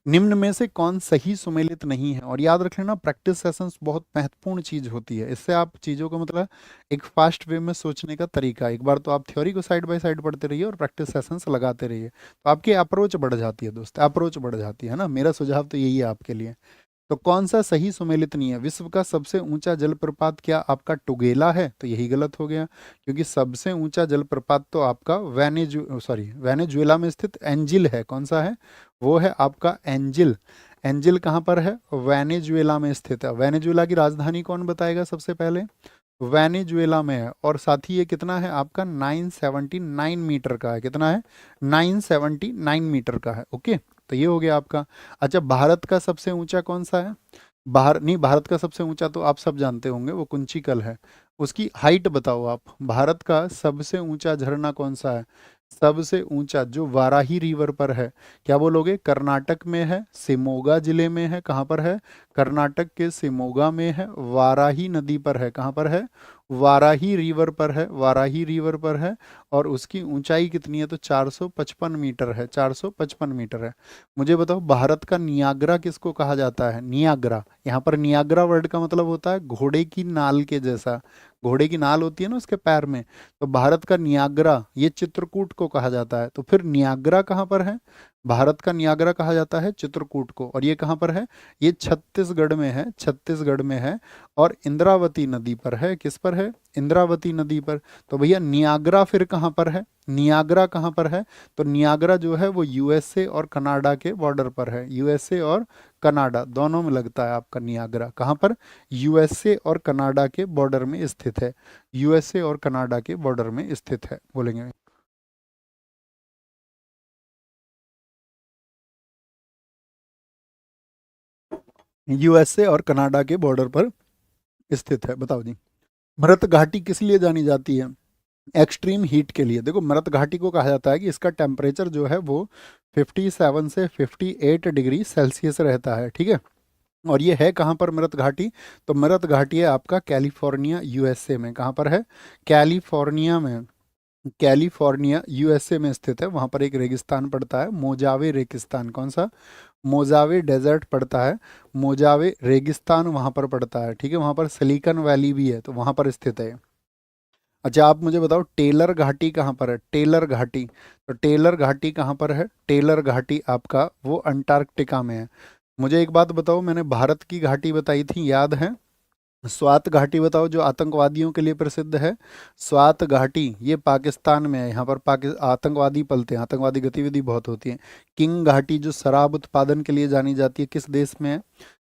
A: निम्न में से कौन सही सुमेलित नहीं है, और याद रख लेना प्रैक्टिस सेशंस बहुत महत्वपूर्ण चीज होती है, इससे आप चीजों को मतलब एक फास्ट वे में सोचने का तरीका, एक बार तो आप थ्योरी को साइड बाय साइड पढ़ते रहिए और प्रैक्टिस सेशंस लगाते रहिए, तो आपकी अप्रोच बढ़ जाती है दोस्त, अप्रोच बढ़ जाती है ना, मेरा सुझाव तो यही है आपके लिए। तो कौन सा सही सुमेलित नहीं है, विश्व का सबसे ऊंचा जलप्रपात क्या आपका टुगेला है, तो यही गलत हो गया, क्योंकि सबसे ऊंचा जलप्रपात तो आपका वेनेजुएला में स्थित एंजिल है, कौन सा है, वो है आपका एंजिल। एंजिल कहाँ पर है, वेनेजुएला में स्थित है। वेनेजुएला की राजधानी कौन बताएगा सबसे पहले, वेनेजुएला में है। और साथ ही ये कितना है आपका, 979 मीटर का है, कितना है, 979 मीटर का है। ओके, तो ये हो गया आपका। अच्छा, भारत का सबसे ऊंचा कौन सा है, बाहर नहीं, भारत का सबसे ऊंचा तो आप सब जानते होंगे, वो कुंचिकल है। उसकी हाइट बताओ आप, भारत का सबसे ऊंचा झरना कौन सा है, सबसे ऊंचा जो वाराही रिवर पर है, क्या बोलोगे, कर्नाटक में है, शिमोगा जिले में है, कहाँ पर है, कर्नाटक के शिमोगा में है, वाराही नदी पर है, कहाँ पर है, वाराही रिवर पर है, वाराही रिवर पर है। और उसकी ऊंचाई कितनी है, तो 455 मीटर है, 455 मीटर है। मुझे बताओ, भारत का नियाग्रा किसको कहा जाता है, नियाग्रा, यहाँ पर नियाग्रा वर्ड का मतलब होता है घोड़े की नाल के जैसा, घोड़े की नाल होती है ना उसके पैर में, तो भारत का नियाग्रा ये चित्रकूट को कहा जाता है। तो फिर नियाग्रा कहाँ पर है, भारत का नियाग्रा कहा जाता है चित्रकूट को। और ये कहाँ पर है, ये छत्तीसगढ़ में है, छत्तीसगढ़ में है। और इंद्रावती नदी पर है, किस पर है, इंद्रावती नदी पर। तो भैया नियाग्रा फिर कहाँ पर है, नियाग्रा कहाँ पर है, तो नियाग्रा जो है वो यूएसए और कनाडा के बॉर्डर पर है, यूएसए और कनाडा दोनों में लगता है आपका नियाग्रा, कहाँ पर, यूएसए और कनाडा के बॉर्डर में स्थित है, यूएसए और कनाडा के बॉर्डर में स्थित है, बोलेंगे। यूएसए और कनाडा के बॉर्डर पर स्थित है, बताओ जी। मृत घाटी किस लिए जानी जाती है, एक्सट्रीम हीट के लिए। देखो, मृत घाटी को कहा जाता है कि इसका टेम्परेचर जो है वो 57 से 58 डिग्री सेल्सियस रहता है, ठीक है। और ये है कहाँ पर मृत घाटी, तो मृत घाटी है आपका कैलिफोर्निया यूएसए में, कहाँ पर है, कैलिफोर्निया में, कैलिफोर्निया यूएसए में स्थित है। वहाँ पर एक रेगिस्तान पड़ता है, मोजावे रेगिस्तान, कौन सा, मोजावे डेजर्ट पड़ता है, मोजावे रेगिस्तान वहाँ पर पड़ता है, ठीक है। वहाँ पर सिलिकन वैली भी है, तो वहाँ पर स्थित है। अच्छा, आप मुझे बताओ टेलर घाटी कहाँ पर है, टेलर घाटी, तो टेलर घाटी कहाँ पर है, टेलर घाटी आपका वो अंटार्कटिका में है। मुझे एक बात बताओ, मैंने भारत की घाटी बताई थी, याद है, स्वात घाटी बताओ, जो आतंकवादियों के लिए प्रसिद्ध है, स्वात घाटी ये पाकिस्तान में है, यहाँ पर आतंकवादी पलते हैं, आतंकवादी गतिविधि बहुत होती है। किंग घाटी जो शराब उत्पादन के लिए जानी जाती है, किस देश में है,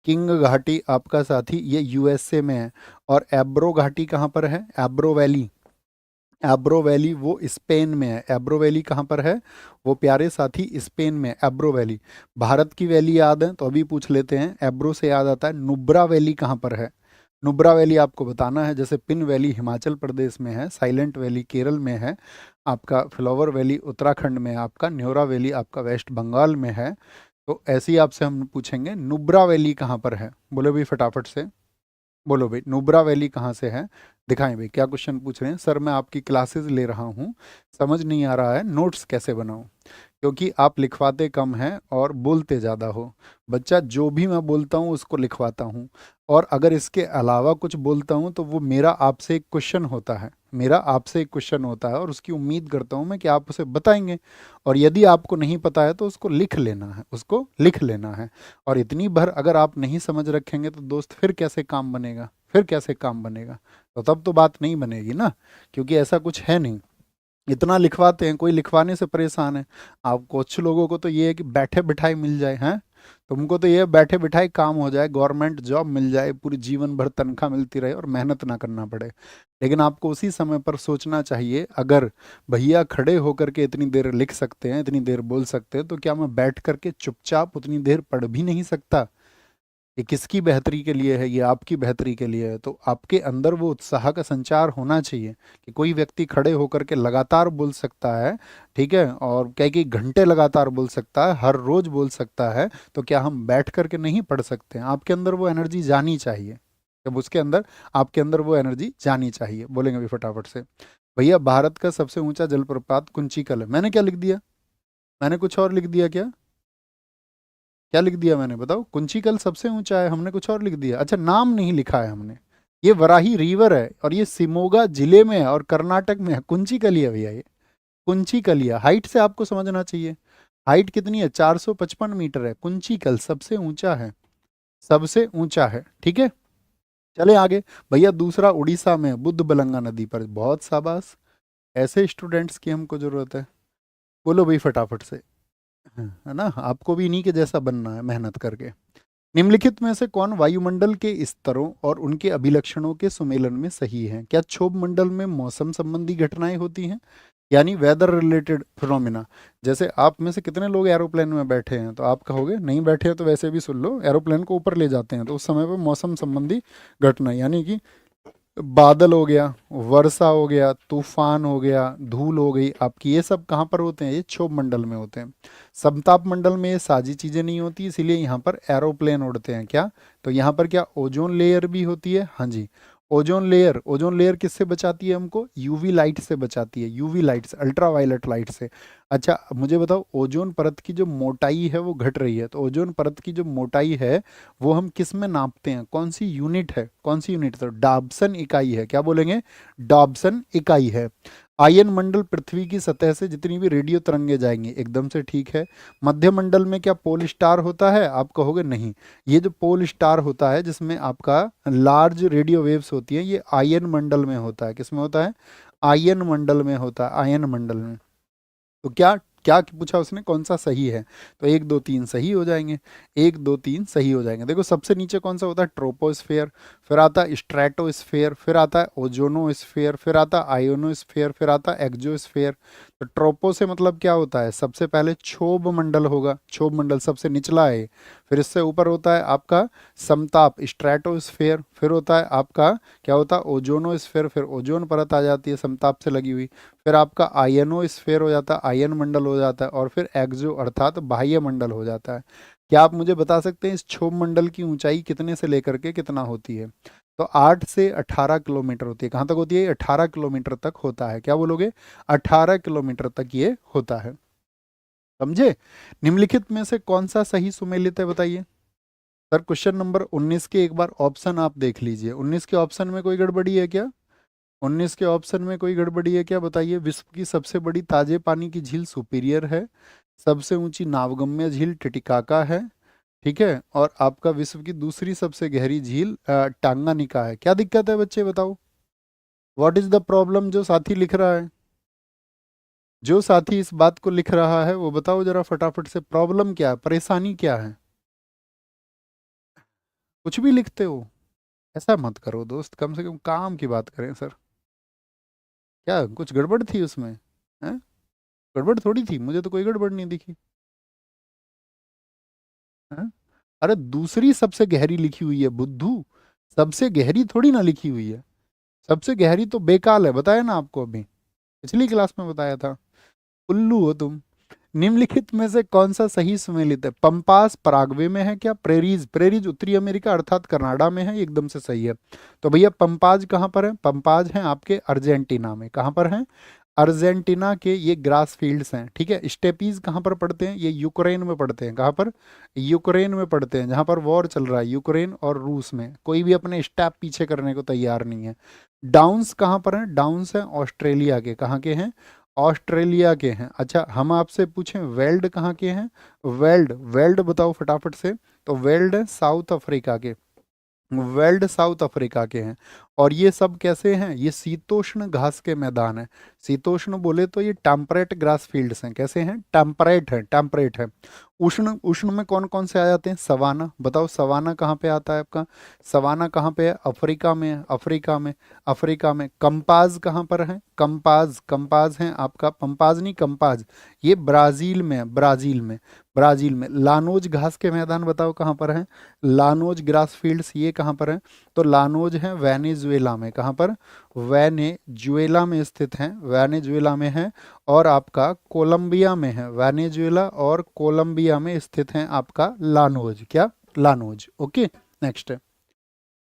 A: किंग घाटी आपका साथी ये यूएसए में है। और एब्रो घाटी कहाँ पर है, एब्रो वैली, एब्रो वैली वो स्पेन में है, एब्रो वैली कहाँ पर है, वो प्यारे साथी स्पेन में, एब्रो वैली। भारत की वैली याद है तो अभी पूछ लेते हैं, एब्रो से याद आता है नुब्रा वैली कहाँ पर है, नुब्रा वैली आपको बताना है। जैसे पिन वैली हिमाचल प्रदेश में है, साइलेंट वैली केरल में है, आपका फ्लावर वैली उत्तराखंड में है, आपका न्योरा वैली आपका वेस्ट बंगाल में है। तो ऐसे ही आपसे हम पूछेंगे नुब्रा वैली कहाँ पर है, बोलो भाई फटाफट से, बोलो भाई नुब्रा वैली कहाँ से है, दिखाएं भाई, क्या क्वेश्चन पूछ रहे हैं, सर मैं आपकी क्लासेस ले रहा हूँ, समझ नहीं आ रहा है, नोट्स कैसे बनाऊं, क्योंकि आप लिखवाते कम हैं और बोलते ज़्यादा हो। बच्चा जो भी मैं बोलता हूँ उसको लिखवाता हूँ, और अगर इसके अलावा कुछ बोलता हूँ तो वो मेरा आपसे एक क्वेश्चन होता है, मेरा आपसे एक क्वेश्चन होता है, और उसकी उम्मीद करता हूँ मैं कि आप उसे बताएंगे। और यदि आपको नहीं पता है तो उसको लिख लेना है, उसको लिख लेना है। और इतनी भर अगर आप नहीं समझ रखेंगे तो दोस्त फिर कैसे काम बनेगा, फिर कैसे काम बनेगा? तो तब तो बात नहीं बनेगी ना, क्योंकि ऐसा कुछ है नहीं। इतना लिखवाते हैं, कोई लिखवाने से परेशान है। आप कुछ लोगों को तो ये है कि बैठे बिठाए मिल जाए, हैं? तुमको तो ये है बैठे बिठाए काम हो जाए, गवर्नमेंट जॉब मिल जाए, पूरी जीवन भर तनख्वाह मिलती रहे और मेहनत ना करना पड़े। लेकिन आपको उसी समय पर सोचना चाहिए, अगर भैया खड़े होकर के इतनी देर लिख सकते हैं, इतनी देर बोल सकते हैं, तो क्या मैं बैठ करके चुपचाप उतनी देर पढ़ भी नहीं सकता? ये किसकी बेहतरी के लिए है? ये आपकी बेहतरी के लिए है। तो आपके अंदर वो उत्साह का संचार होना चाहिए कि कोई व्यक्ति खड़े होकर के लगातार बोल सकता है, ठीक है, और कई कई घंटे लगातार बोल सकता है, हर रोज बोल सकता है, तो क्या हम बैठ करके नहीं पढ़ सकते हैं? आपके अंदर वो एनर्जी जानी चाहिए। जब उसके अंदर, आपके अंदर वो एनर्जी जानी चाहिए। बोलेंगे अभी फटाफट से, भैया भारत का सबसे ऊंचा जलप्रपात कुंचिकल है। मैंने क्या लिख दिया? मैंने कुछ और लिख दिया क्या? क्या लिख दिया मैंने, बताओ? कुंचिकल सबसे ऊंचा है, हमने कुछ और लिख दिया। अच्छा, नाम नहीं लिखा है हमने। ये वराही रिवर है और ये शिमोगा जिले में है और कर्नाटक में है। कुंचिकलिया भैया, ये कुंचिकलिया। हाइट से आपको समझना चाहिए, हाइट कितनी है? 455 मीटर है। कुंचिकल सबसे ऊंचा है, सबसे ऊंचा है, ठीक है। चले आगे। भैया दूसरा उड़ीसा में है, बुद्ध बलंगा नदी पर। बहुत शाबाश, ऐसे स्टूडेंट्स की हमको जरूरत है। बोलो भाई फटाफट से, है ना? आपको भी इन्हीं के जैसा बनना है मेहनत करके। निम्नलिखित में से कौन वायुमंडल के स्तरों और उनके अभिलक्षणों के सुमेलन में सही है? क्या क्षोभ मंडल में मौसम संबंधी घटनाएं होती हैं, यानी वेदर रिलेटेड फिनोमिना? जैसे आप में से कितने लोग एरोप्लेन में बैठे हैं? तो आप कहोगे नहीं बैठे हैं तो वैसे भी सुन लो, एरोप्लेन को ऊपर ले जाते हैं तो उस समय पर मौसम संबंधी घटना, यानी कि बादल हो गया, वर्षा हो गया, तूफान हो गया, धूल हो गई आपकी, ये सब कहाँ पर होते हैं? ये क्षोभ मंडल में होते हैं। समताप मंडल में ये सारी चीजें नहीं होती, इसीलिए यहाँ पर एरोप्लेन उड़ते हैं। क्या? तो यहाँ पर क्या ओजोन लेयर भी होती है? हाँ जी। ओजोन लेयर, ओजोन लेयर किससे बचाती है हमको? यूवी लाइट से बचाती है, यूवी लाइट से, अल्ट्रावायलेट लाइट से। अच्छा मुझे बताओ, ओजोन परत की जो मोटाई है वो घट रही है, तो ओजोन परत की जो मोटाई है वो हम किस में नापते हैं? कौन सी यूनिट है? कौन सी यूनिट? तो डॉब्सन इकाई है। क्या बोलेंगे? डॉब्सन इकाई है। आयन मंडल पृथ्वी की सतह से जितनी भी रेडियो तरंगे जाएंगी, एकदम से ठीक है। मध्य मंडल में क्या पोल स्टार होता है? आप कहोगे नहीं। ये जो पोल स्टार होता है जिसमें आपका लार्ज रेडियो वेव्स होती है, ये आयन मंडल में होता है। किस में होता है? आयन मंडल में होता है, आयन मंडल में। तो क्या क्या पूछा उसने, कौन सा सही है? तो एक दो तीन सही हो जाएंगे, एक दो तीन सही हो जाएंगे। देखो सबसे नीचे कौन सा होता है? ट्रोपोस्फेयर, फिर आता है स्ट्रेटोस्फेयर, फिर आता है ओजोनोस्फेयर, फिर आता है आयोनोस्फेयर, फिर आता है एक्सोस्फेयर। तो ट्रोपो से मतलब क्या होता है? सबसे पहले क्षोभ मंडल होगा, क्षोभ मंडल सबसे निचला है। फिर इससे ऊपर होता है आपका समताप, स्ट्रेटोस्फेयर। फिर होता है आपका क्या होता है? ओजोनोस्फेयर, फिर ओजोन परत आ जाती है समताप से लगी हुई। फिर आपका आयनो स्फेयर हो जाता है, आयन मंडल हो जाता है, और फिर एक्सो अर्थात बाह्य मंडल हो जाता है। क्या आप मुझे बता सकते हैं इस क्षोभ मंडल की ऊंचाई कितने से लेकर के कितना होती है? तो 8 से 18 किलोमीटर होती है। कहाँ तक होती है? 18 किलोमीटर तक होता है। क्या बोलोगे? 18 किलोमीटर तक ये होता है। समझे? निम्नलिखित में से कौन सा सही सुमेलित है, बताइए। सर क्वेश्चन नंबर 19 के एक बार ऑप्शन आप देख लीजिए। 19 के ऑप्शन में कोई गड़बड़ी है क्या? 19 के ऑप्शन में कोई गड़बड़ी है क्या, बताइए। विश्व की सबसे बड़ी ताजे पानी की झील सुपीरियर है, सबसे ऊंची नावगम्य झील टिटिकाका है, ठीक है, और आपका विश्व की दूसरी सबसे गहरी झील टांगानिका है। क्या दिक्कत है बच्चे, बताओ? What is the problem? जो साथी लिख रहा है, जो साथी इस बात को लिख रहा है वो बताओ जरा फटाफट से, प्रॉब्लम क्या है, परेशानी क्या है? कुछ भी लिखते हो, ऐसा मत करो दोस्त, कम से कम काम की बात करें। सर क्या कुछ गड़बड़ थी उसमें? है? गड़बड़ थोड़ी थी, मुझे तो कोई गड़बड़ नहीं दिखी। हैं? अरे दूसरी सबसे गहरी लिखी हुई है बुद्धू, सबसे गहरी थोड़ी ना लिखी हुई है। सबसे गहरी तो बेकाल है, बताया ना आपको अभी, पिछली क्लास में बताया था। उल्लू हो तुम। निम्नलिखित में से कौन सा सही सुमेलित है? पंपास पराग्वे में है क्या? प्रेरीज, प्रेरीज उत्तरी अमेरिका अर्थात कनाडा में है, एकदम से सही है। तो भैया पंपाज कहाँ पर है? पंपाज है आपके अर्जेंटीना में। कहाँ पर है? अर्जेंटीना के ये ग्रास फील्ड्स हैं, ठीक है। स्टेपीज कहाँ पर पड़ते हैं? ये यूक्रेन में पड़ते हैं। कहाँ पर? यूक्रेन में पड़ते हैं, जहाँ पर वॉर चल रहा है यूक्रेन और रूस में। कोई भी अपने स्टेप पीछे करने को तैयार नहीं है। डाउन्स कहाँ पर हैं? डाउन्स हैं ऑस्ट्रेलिया के। कहाँ के हैं? ऑस्ट्रेलिया के हैं। अच्छा, हम आपसे पूछें वेल्ड कहाँ के हैं? वेल्ड, वेल्ड बताओ फटाफट से। तो वेल्ड साउथ अफ्रीका के, वेल्ड साउथ अफ्रीका के हैं। और ये सब कैसे हैं? ये शीतोष्ण घास के मैदान हैं। शीतोष्ण बोले तो ये टेम्परेट ग्रास फील्ड्स हैं। कैसे हैं? टेम्परेट है, टेम्परेट है। उष्ण, उष्ण में कौन कौन से आ जाते हैं? सवाना। बताओ सवाना कहाँ पे आता है आपका? सवाना कहाँ पे है? अफ्रीका में है, अफ्रीका में, अफ्रीका में। कंपाज कहाँ पर है? कंपाज, कंपाज है आपका, पंपाज नहीं कंपाज, ये ब्राजील में है, ब्राजील में, ब्राजील में। लानोज घास के मैदान बताओ कहाँ पर है? लानोज ग्रास फील्ड्स ये कहाँ पर है? तो लानोज है वेनेजुएला में। कहाँ पर? वेनेजुएला में स्थित हैं, वेनेजुएला में है। और आपका कोलंबिया में है, वेनेजुएला और कोलंबिया में स्थित हैं आपका लानोज। क्या? लानोज। ओके, नेक्स्ट है।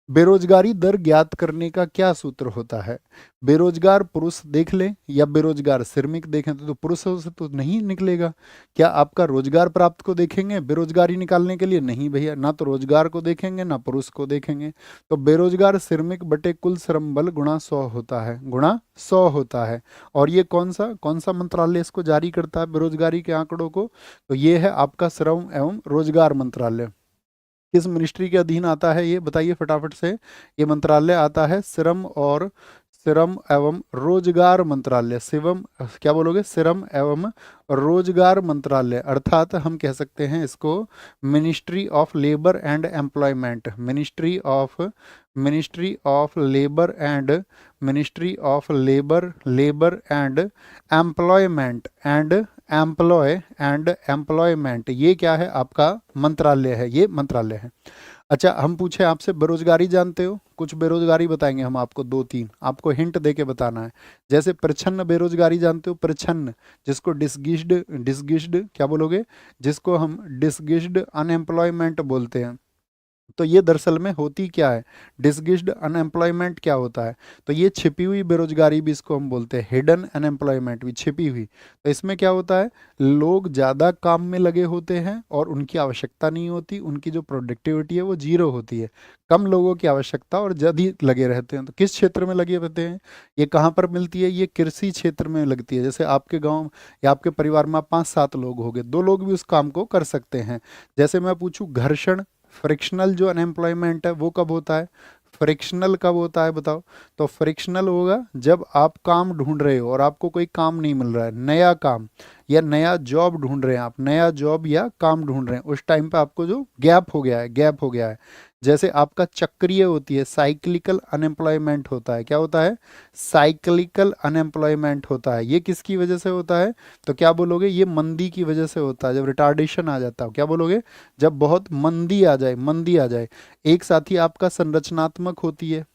A: बेरोजगारी दर ज्ञात करने का क्या सूत्र होता है? बेरोजगार पुरुष देख ले या बेरोजगार श्रमिक देखें तो पुरुषों से तो नहीं निकलेगा। क्या आपका रोजगार प्राप्त को देखेंगे बेरोजगारी निकालने के लिए? नहीं भैया, ना तो रोजगार को देखेंगे ना पुरुष को देखेंगे। तो बेरोजगार श्रमिक बटे कुल श्रम बल गुणा 100 होता है, गुणा 100 होता है। और ये कौन सा मंत्रालय इसको जारी करता है बेरोजगारी के आंकड़ों को? तो ये है आपका श्रम एवं रोजगार मंत्रालय। किस मिनिस्ट्री के अधीन आता है ये बताइए फटाफट से? ये मंत्रालय आता है श्रम एवं रोजगार मंत्रालय। शिवम, क्या बोलोगे? श्रम एवं रोजगार मंत्रालय, अर्थात हम कह सकते हैं इसको ministry of labour and employment, ministry of labour and, ministry of labour and employment, ये क्या है? आपका मंत्रालय है, ये मंत्रालय है। अच्छा, हम पूछे आपसे बेरोजगारी जानते हो? कुछ बेरोजगारी बताएंगे हम आपको, दो तीन आपको हिंट दे के बताना है। जैसे प्रच्छन्न बेरोजगारी जानते हो? प्रच्छन्न, जिसको डिसगिस्ड, डिसगिस्ड क्या बोलोगे? जिसको हम डिसगिस्ड अनएम्प्लॉयमेंट बोलते हैं। तो ये दरअसल में होती क्या है? डिसगिस्ड अनएम्प्लॉयमेंट क्या होता है? तो ये छिपी हुई बेरोजगारी भी इसको हम बोलते हैं, हिडन अनएम्प्लॉयमेंट भी, छिपी हुई। तो इसमें क्या होता है? लोग ज़्यादा काम में लगे होते हैं और उनकी आवश्यकता नहीं होती, उनकी जो प्रोडक्टिविटी है वो जीरो होती है। कम लोगों की आवश्यकता और जल्दी लगे रहते हैं। तो किस क्षेत्र में लगे रहते हैं? ये कहाँ पर मिलती है? ये कृषि क्षेत्र में लगती है। जैसे आपके गाँव या आपके परिवार में आप 5-7 लोग हो गए, 2 लोग भी उस काम को कर सकते हैं। जैसे मैं पूछूं घर्षण, फ्रिक्शनल जो अनएम्प्लॉयमेंट है वो कब होता है? फ्रिक्शनल कब होता है बताओ? तो फ्रिक्शनल होगा जब आप काम ढूंढ रहे हो और आपको कोई काम नहीं मिल रहा है, नया काम या नया जॉब ढूंढ रहे हैं आप, नया जॉब या काम ढूंढ रहे हैं, उस टाइम पे आपको जो गैप हो गया है, गैप हो गया है। जैसे आपका चक्रीय होती है, साइक्लिकल अनएम्प्लॉयमेंट होता है। क्या होता है? साइक्लिकल अनएम्प्लॉयमेंट होता है। ये किसकी वजह से होता है? तो क्या बोलोगे? ये मंदी की वजह से होता है, जब रिटार्डेशन आ जाता है। क्या बोलोगे? जब बहुत मंदी आ जाए, मंदी आ जाए। एक साथ ही आपका संरचनात्मक होती है,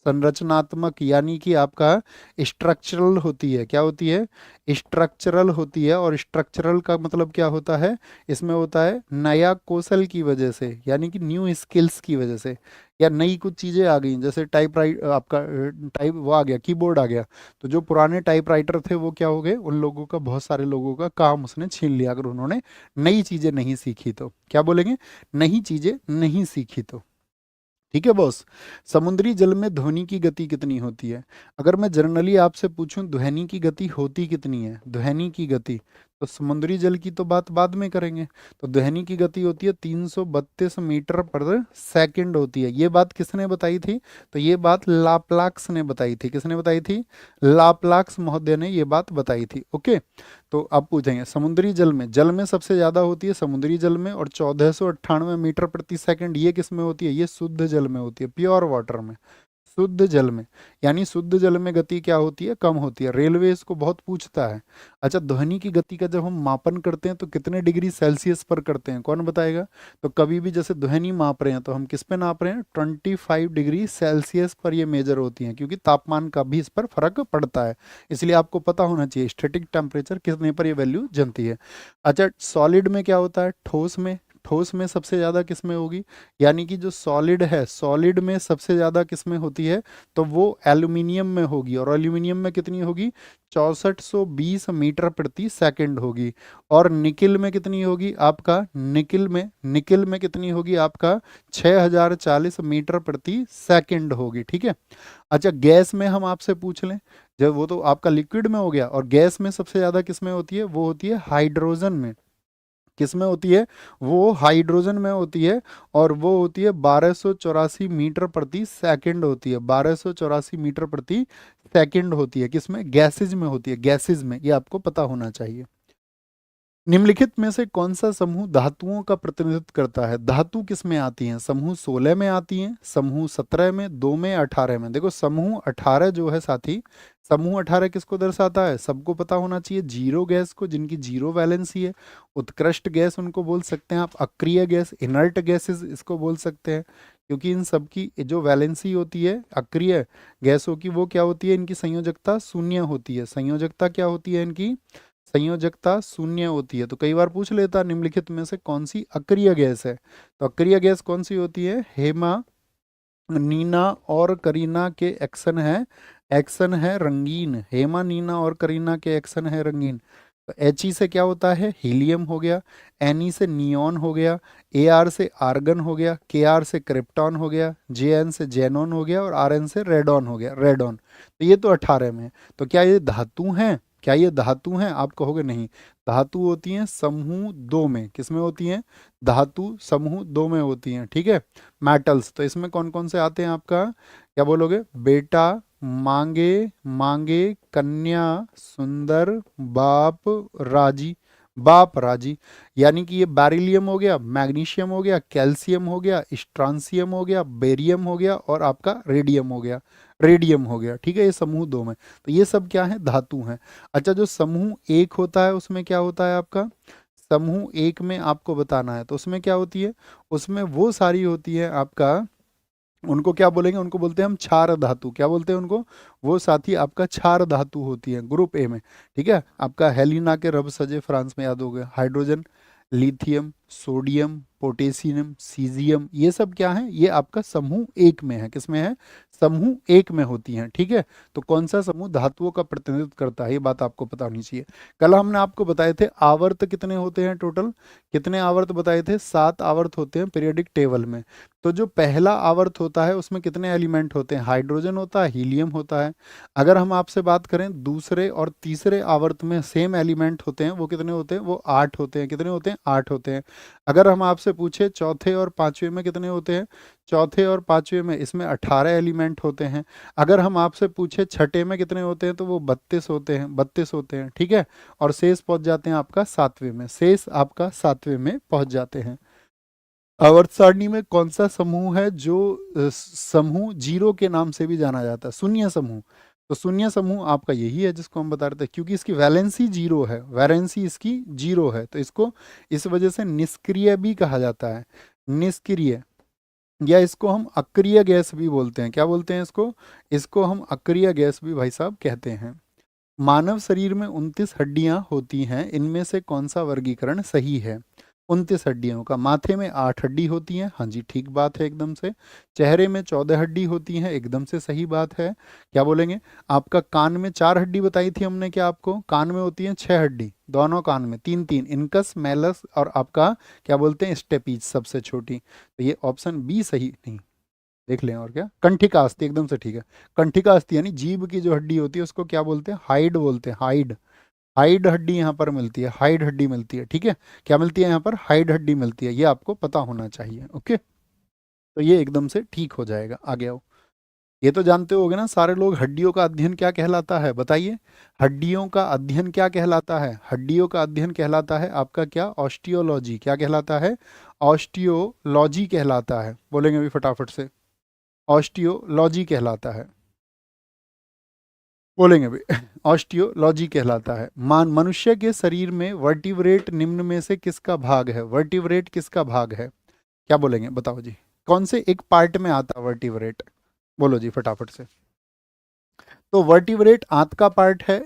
A: संरचनात्मक यानी कि आपका स्ट्रक्चरल होती है। क्या होती है? स्ट्रक्चरल होती है। और स्ट्रक्चरल का मतलब क्या होता है? इसमें होता है नया कौशल की वजह से, यानी कि न्यू स्किल्स की वजह से, या नई कुछ चीज़ें आ गई। जैसे टाइप राइट आपका टाइप वो आ गया, कीबोर्ड आ गया। तो जो पुराने टाइप राइटर थे वो क्या हो गए? उन लोगों का, बहुत सारे लोगों का काम उसने छीन लिया, अगर उन्होंने नई चीज़ें नहीं सीखी तो। क्या बोलेंगे? नई चीज़ें नहीं सीखी तो। ठीक है बॉस। समुद्री जल में ध्वनि की गति कितनी होती है? अगर मैं जनरली आपसे पूछूं ध्वनि की गति होती कितनी है, ध्वनि की गति, तो समुद्री जल की तो बात बाद में करेंगे। तो ध्वनि की गति होती है 332 मीटर पर सेकंड होती है। ये बात किसने बताई थी? तो ये बात लाप्लाक्स ने बताई थी। किसने बताई थी? लाप्लाक्स महोदय ने ये बात बताई थी। ओके, तो अब पूछेंगे समुद्री जल में सबसे ज्यादा होती है समुद्री जल में, और 1498 मीटर प्रति सेकंड ये किस में होती है? ये शुद्ध जल में होती है, प्योर वाटर में, शुद्ध जल में। यानी शुद्ध जल में गति क्या होती है? कम होती है। रेलवे इसको बहुत पूछता है। अच्छा, ध्वनि की गति का जब हम मापन करते हैं तो कितने डिग्री सेल्सियस पर करते हैं? कौन बताएगा? तो कभी भी जैसे ध्वनि माप रहे हैं तो हम किस पे नाप रहे हैं? 25 डिग्री सेल्सियस पर ये मेजर होती हैं, क्योंकि तापमान का भी इस पर फर्क पड़ता है। इसलिए आपको पता होना चाहिए स्टैटिक टेम्परेचर कितने पर ये वैल्यू जनती है। अच्छा, सॉलिड में क्या होता है? ठोस में, ठोस में सबसे ज़्यादा किस में होगी, यानी कि जो सॉलिड है, सॉलिड में सबसे ज़्यादा किस में होती है, तो वो एल्यूमिनियम में होगी। और एल्यूमिनियम में कितनी होगी, 6420 मीटर प्रति सेकंड होगी। और निकिल में कितनी होगी आपका, निकिल में कितनी होगी आपका, 6040 मीटर प्रति सेकंड होगी। ठीक है। अच्छा, गैस में हम आपसे पूछ लें, जब वो तो आपका लिक्विड में हो गया, और गैस में सबसे ज़्यादा किस में होती है, वो होती है हाइड्रोजन में। किस में होती है, वो हाइड्रोजन में होती है। और वो होती है 1284 मीटर प्रति सेकंड होती है, 1284 मीटर प्रति सेकंड होती है। किसमें, गैसेज में होती है, गैसेज में, ये आपको पता होना चाहिए। निम्नलिखित में से कौन सा समूह धातुओं का प्रतिनिधित्व करता है। धातु किस में आती हैं, समूह 16 में आती हैं, समूह 17 में, 2 में, 18 में। देखो समूह 18 जो है साथी, समूह 18 किसको दर्शाता है, सबको पता होना चाहिए, जीरो गैस को, जिनकी जीरो वैलेंसी है। उत्कृष्ट गैस उनको बोल सकते हैं आप, अक्रिय गैस, इनर्ट गैसेस इसको बोल सकते हैं, क्योंकि इन सब की जो वैलेंसी होती है अक्रिय गैसों की, वो क्या होती है, इनकी संयोजकता शून्य होती है। संयोजकता क्या होती है इनकी, संयोजकता शून्य होती है। तो कई बार पूछ लेता निम्नलिखित में से कौन सी अक्रिय गैस है, तो अक्रिय गैस कौन सी होती है, हेमा, नीना और करीना के एक्शन है रंगीन। हेमा, नीना और करीना के एक्शन है रंगीन। तो He से क्या होता है, हीलियम हो गया, Ne से नियॉन हो गया, Ar से आर्गन हो गया, Kr से क्रिप्टॉन हो गया, Jn से जेनॉन हो गया, और Rn से रेडॉन हो गया, रेडॉन। तो ये तो 18 में है। तो क्या ये धातु हैं, क्या ये धातु हैं, आप कहोगे नहीं। धातु होती हैं समूह 2 में, किस में होती हैं, धातु समूह 2 में होती हैं। ठीक है। मेटल्स, तो इसमें कौन कौन से आते हैं आपका, क्या बोलोगे, बेटा, मांगे, मांगे, कन्या, सुंदर, बाप, राजी, बाप राजी। यानी कि ये बैरिलियम हो गया, मैग्नीशियम हो गया, कैल्शियम हो गया, स्ट्रांसियम हो गया, बेरियम हो गया, और आपका रेडियम हो गया, रेडियम हो गया। ठीक है, ये समूह 2 में। तो ये सब क्या है, धातु हैं। अच्छा, जो समूह 1 होता है उसमें क्या होता है आपका, समूह 1 में आपको बताना है, तो उसमें क्या होती है, उसमें वो सारी होती है आपका, उनको क्या बोलेंगे, उनको बोलते हैं हम क्षार धातु। क्या बोलते हैं उनको, वो साथी आपका क्षार धातु होती है, ग्रुप ए में। ठीक है। आपका हेलिना के रब सजे फ्रांस में, याद हो गया, hydrogen, lithium, sodium, potassium, caesium, ये सब क्या है, ये आपका समूह 1 में है। किसमें है, समूह 1 में होती हैं। ठीक है। तो कौन सा समूह धातुओं का प्रतिनिधित्व करता है, ये बात आपको पता होनी चाहिए। कल हमने आपको बताए थे आवर्त कितने होते हैं, टोटल कितने आवर्त बताए थे, 7 आवर्त होते हैं पीरियोडिक टेबल में। तो जो पहला आवर्त होता है उसमें कितने एलिमेंट होते हैं, हाइड्रोजन होता है, हीलियम होता है। अगर हम आपसे बात करें दूसरे और तीसरे आवर्त में सेम एलिमेंट होते हैं, वो कितने होते हैं, वो 8 होते हैं। कितने होते हैं, 8 होते हैं। अगर हम आपसे पूछे चौथे और पांचवें में कितने होते हैं, चौथे और पांचवें में इसमें 18 एलिमेंट होते हैं। अगर हम आपसे पूछे छठे में कितने होते हैं, तो वो 32 होते हैं, 32 होते हैं। ठीक है। और शेष पहुंच जाते हैं आपका 7वें में, शेष आपका 7वें में पहुंच जाते हैं। आवर्त सारणी में कौन सा समूह है जो समूह 0 के नाम से भी जाना जाता है, शून्य समूह। तो शून्य समूह आपका यही है जिसको हम बता रहे थे, क्योंकि इसकी वैलेंसी 0 है, वैलेंसी इसकी 0 है, तो इसको इस वजह से निष्क्रिय भी कहा जाता है, निष्क्रिय। या इसको हम अक्रिय गैस भी बोलते हैं। क्या बोलते हैं इसको, इसको हम अक्रिय गैस भी भाई साहब कहते हैं। मानव शरीर में 29 हड्डियां होती हैं, इनमें से कौन सा वर्गीकरण सही है। 29 हड्डियों का, माथे में 8 हड्डी होती हैं, हाँ जी ठीक बात है एकदम से। चेहरे में 14 हड्डी होती हैं, एकदम से सही बात है। क्या बोलेंगे, आपका कान में 4 हड्डी बताई थी हमने, क्या आपको, कान में होती हैं 6 हड्डी, दोनों कान में 3 3, इनकस, मैलस, और आपका क्या बोलते हैं, स्टेपीज सबसे छोटी। तो ये ऑप्शन बी सही, नहीं देख लें, और क्या, कंठिका अस्थि, एकदम से ठीक है। कंठिका अस्थि यानी जीभ की जो हड्डी होती है उसको क्या बोलते हैं, हाइड बोलते हैं, हाइड। हाइड हड्डी यहाँ पर मिलती है, हाइड हड्डी मिलती है। ठीक है। क्या मिलती है यहाँ पर, हाइड हड्डी मिलती है, ये आपको पता होना चाहिए। ओके। तो ये एकदम से ठीक हो जाएगा। आगे आओ। ये तो जानते होगे ना सारे लोग, हड्डियों का अध्ययन क्या कहलाता है, बताइए। हड्डियों का अध्ययन क्या कहलाता है, हड्डियों का अध्ययन कहलाता है आपका क्या, ऑस्टियोलॉजी। क्या कहलाता है, ऑस्टियोलॉजी कहलाता है। बोलेंगे अभी फटाफट से, ऑस्टियोलॉजी कहलाता है, बोलेंगे भी ऑस्टियोलॉजी कहलाता है। मनुष्य के शरीर में वर्टिब्रेट निम्न में से किसका भाग है, वर्टिब्रेट किसका भाग है, क्या बोलेंगे बताओ जी, कौन से एक पार्ट में आता है वर्टिब्रेट, बोलो जी फटाफट से। तो वर्टिब्रेट आंत का पार्ट है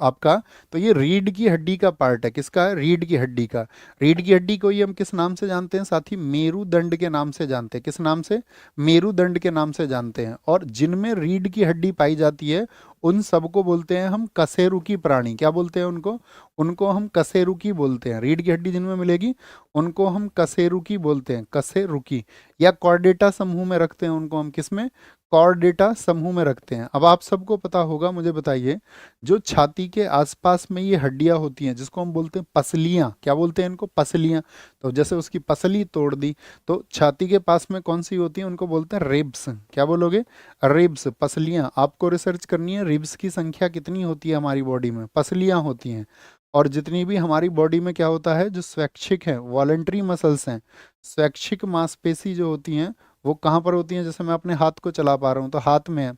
A: आपका। तो ये रीढ़ की हड्डी का पार्ट है। किसका है? रीढ़ की हड्डी का। रीढ़ की हड्डी को ही हम किस नाम से जानते हैं साथी? मेरुदंड के नाम से जानते हैं। किस नाम से? मेरुदंड के नाम से जानते हैं। और जिनमें रीढ़ की हड्डी पाई जाती है उन सबको बोलते हैं हम कशेरुकी प्राणी। क्या बोलते हैं उनको? उनको हम कशेरुकी बोलते हैं। रीढ़ की हड्डी जिनमें मिलेगी उनको हम कशेरुकी बोलते हैं, कशेरुकी। या कॉर्डेटा समूह में रखते हैं उनको हम। किसमें? कॉर्डेटा समूह में रखते हैं। अब आप सबको पता होगा, मुझे बताइए, जो छाती के आसपास में ये हड्डियां होती हैं जिसको हम बोलते हैं पसलियां, क्या बोलते हैं इनको? पसलियां। तो जैसे उसकी पसली तोड़ दी तो छाती के पास में कौन सी होती है? उनको बोलते हैं रिब्स। क्या बोलोगे? रिब्स, पसलियां। आपको रिसर्च करनी है रिब्स की संख्या कितनी होती है हमारी बॉडी में। पसलियां होती हैं। और जितनी भी हमारी बॉडी में क्या होता है, जो स्वैच्छिक है, वॉलंटरी मसल्स हैं, स्वैच्छिक मांसपेशी जो होती हैं वो कहाँ पर होती हैं? जैसे मैं अपने हाथ को चला पा रहा हूँ तो हाथ में है।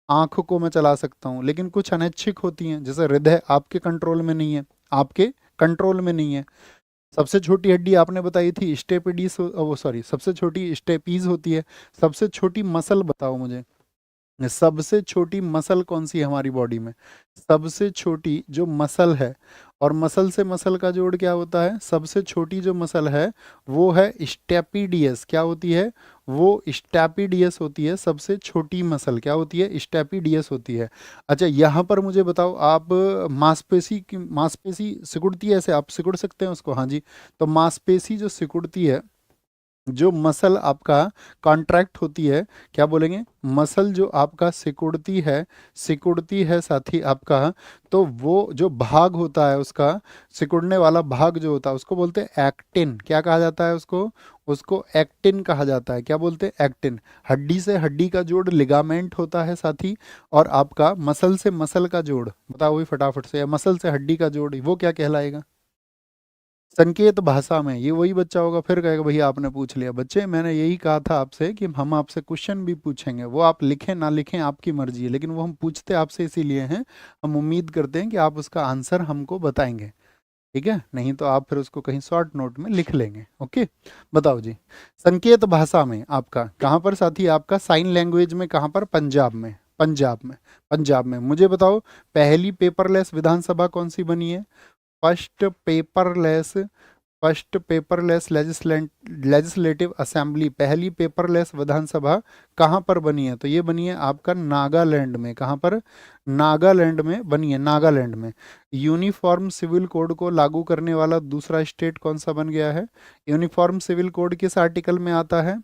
A: आंख को मैं चला सकता हूँ, लेकिन कुछ अनैच्छिक होती हैं जैसे हृदय आपके कंट्रोल में नहीं है, आपके कंट्रोल में नहीं है। सबसे छोटी हड्डी आपने बताई थी स्टेपिडीज, वो सॉरी, सबसे छोटी स्टेपीज होती है। सबसे छोटी मसल बताओ मुझे, सबसे छोटी मसल कौन सी है हमारी बॉडी में? सबसे छोटी जो मसल है, और मसल से मसल का जोड़ क्या होता है? सबसे छोटी जो मसल है वो है स्टेपिडियस। क्या होती है? वो स्टेपिडियस होती है। सबसे छोटी मसल क्या होती है? स्टेपिडियस होती है। अच्छा, यहाँ पर मुझे बताओ, आप मांसपेशी की, मांसपेशी सिकुड़ती है ऐसे, आप सिकुड़ सकते हैं उसको? हाँ जी। तो मांसपेशी जो सिकुड़ती है, जो मसल आपका कॉन्ट्रैक्ट होती है, क्या बोलेंगे? मसल जो आपका सिकुड़ती है, सिकुड़ती है साथी आपका, तो वो जो भाग होता है उसका, सिकुड़ने वाला भाग जो होता है उसको बोलते हैं एक्टिन। क्या कहा जाता है उसको? उसको एक्टिन कहा जाता है। क्या बोलते हैं? एक्टिन। हड्डी से हड्डी का जोड़ लिगामेंट होता है साथी। और आपका मसल से मसल का जोड़, बताओ वही फटाफट से, या मसल से हड्डी का जोड़, वो क्या कहलाएगा? संकेत भाषा में। ये वही बच्चा होगा फिर कहेगा भैया आपने पूछ लिया। बच्चे, मैंने यही कहा था आपसे कि हम आपसे क्वेश्चन भी पूछेंगे, वो आप लिखें ना लिखें आपकी मर्जी है, लेकिन वो हम पूछते आपसे इसीलिए हैं, हम उम्मीद करते हैं कि आप उसका आंसर हमको बताएंगे। ठीक है? नहीं तो आप फिर उसको कहीं शॉर्ट नोट में लिख लेंगे। ओके, बताओ जी। संकेत भाषा में आपका कहाँ पर साथी? आपका साइन लैंग्वेज में कहाँ पर? पंजाब में। पंजाब में। पंजाब में। मुझे बताओ, पहली पेपरलेस विधानसभा कौन सी बनी है? First paperless, first paperless legislative assembly, पहली पेपरलेस विधानसभा कहाँ पर बनी है? तो ये बनी है आपका नागालैंड में। कहाँ पर? नागालैंड में बनी है, नागालैंड में। यूनिफॉर्म सिविल कोड को लागू करने वाला दूसरा स्टेट कौन सा बन गया है? यूनिफॉर्म सिविल कोड किस आर्टिकल में आता है?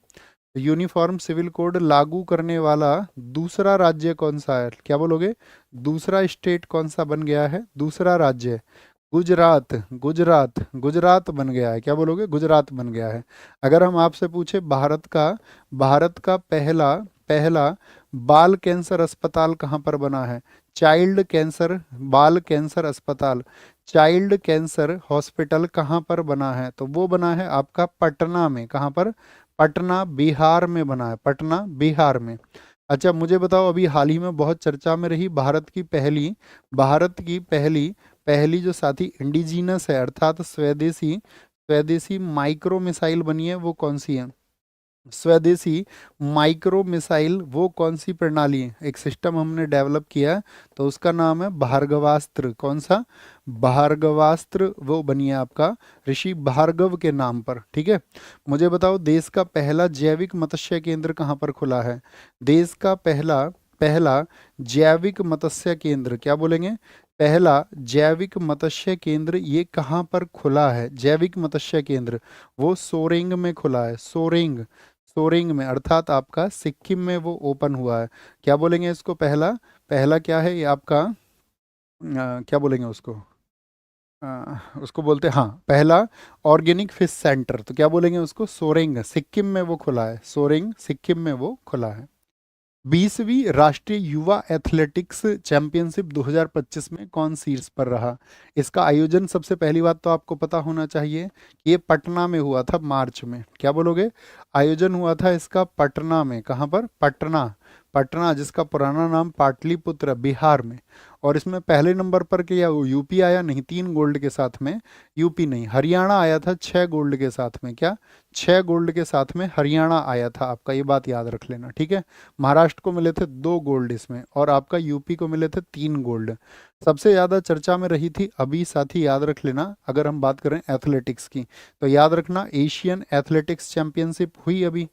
A: यूनिफॉर्म सिविल कोड लागू करने वाला दूसरा राज्य कौन सा है? क्या बोलोगे? दूसरा स्टेट कौन सा बन गया है? दूसरा राज्य गुजरात। गुजरात, गुजरात बन गया है। क्या बोलोगे? गुजरात बन गया है। अगर हम आपसे पूछे भारत का पहला पहला बाल कैंसर अस्पताल कहाँ पर बना है? चाइल्ड कैंसर, बाल कैंसर अस्पताल, चाइल्ड कैंसर हॉस्पिटल कहाँ पर बना है? तो वो बना है आपका पटना में। कहाँ पर? पटना, बिहार में बना है। पटना, बिहार में। अच्छा, मुझे बताओ, अभी हाल ही में बहुत चर्चा में रही भारत की पहली पहली जो साथी इंडिजीनस है, अर्थात स्वदेशी, स्वदेशी माइक्रो मिसाइल बनी है, वो कौन सी है? स्वदेशी माइक्रो मिसाइल, वो कौन सी प्रणाली है? एक सिस्टम हमने डेवलप किया है, तो उसका नाम है भार्गवास्त्र। कौन सा? भार्गवास्त्र, वो बनी है आपका ऋषि भार्गव के नाम पर। ठीक है? मुझे बताओ, देश का पहला जैविक मत्स्य केंद्र कहाँ पर खुला है? देश का पहला पहला जैविक मत्स्य केंद्र, क्या बोलेंगे? पहला जैविक मत्स्य केंद्र ये कहाँ पर खुला है? जैविक मत्स्य केंद्र वो सोरेंग में खुला है। सोरेंग, सोरेंग में, अर्थात आपका सिक्किम में वो ओपन हुआ है। क्या बोलेंगे इसको? पहला, पहला क्या है ये आपका? क्या बोलेंगे उसको? उसको बोलते हैं, हाँ, पहला ऑर्गेनिक फिश सेंटर। तो क्या बोलेंगे उसको? सोरेंग, सिक्किम में वो खुला है। सोरेंग, सिक्किम में वो खुला है। 20वीं राष्ट्रीय युवा एथलेटिक्स चैंपियनशिप 2025 में कौन शीर्ष पर रहा? इसका आयोजन, सबसे पहली बात तो आपको पता होना चाहिए कि ये पटना में हुआ था, मार्च में। क्या बोलोगे? आयोजन हुआ था इसका पटना में। कहाँ पर? पटना, पटना, जिसका पुराना नाम पाटलिपुत्र, बिहार में। और इसमें पहले नंबर पर क्या यूपी आया? नहीं, 3 गोल्ड के साथ में यूपी नहीं, हरियाणा आया था 6 गोल्ड के साथ में। क्या? 6 गोल्ड के साथ में हरियाणा आया था आपका, ये बात याद रख लेना, ठीक है। महाराष्ट्र को मिले थे 2 गोल्ड इसमें, और आपका यूपी को मिले थे 3 गोल्ड। सबसे ज़्यादा चर्चा में रही थी अभी, साथी याद रख लेना, अगर हम बात करें एथलेटिक्स की, तो याद रखना एशियन एथलेटिक्स चैंपियनशिप हुई अभी,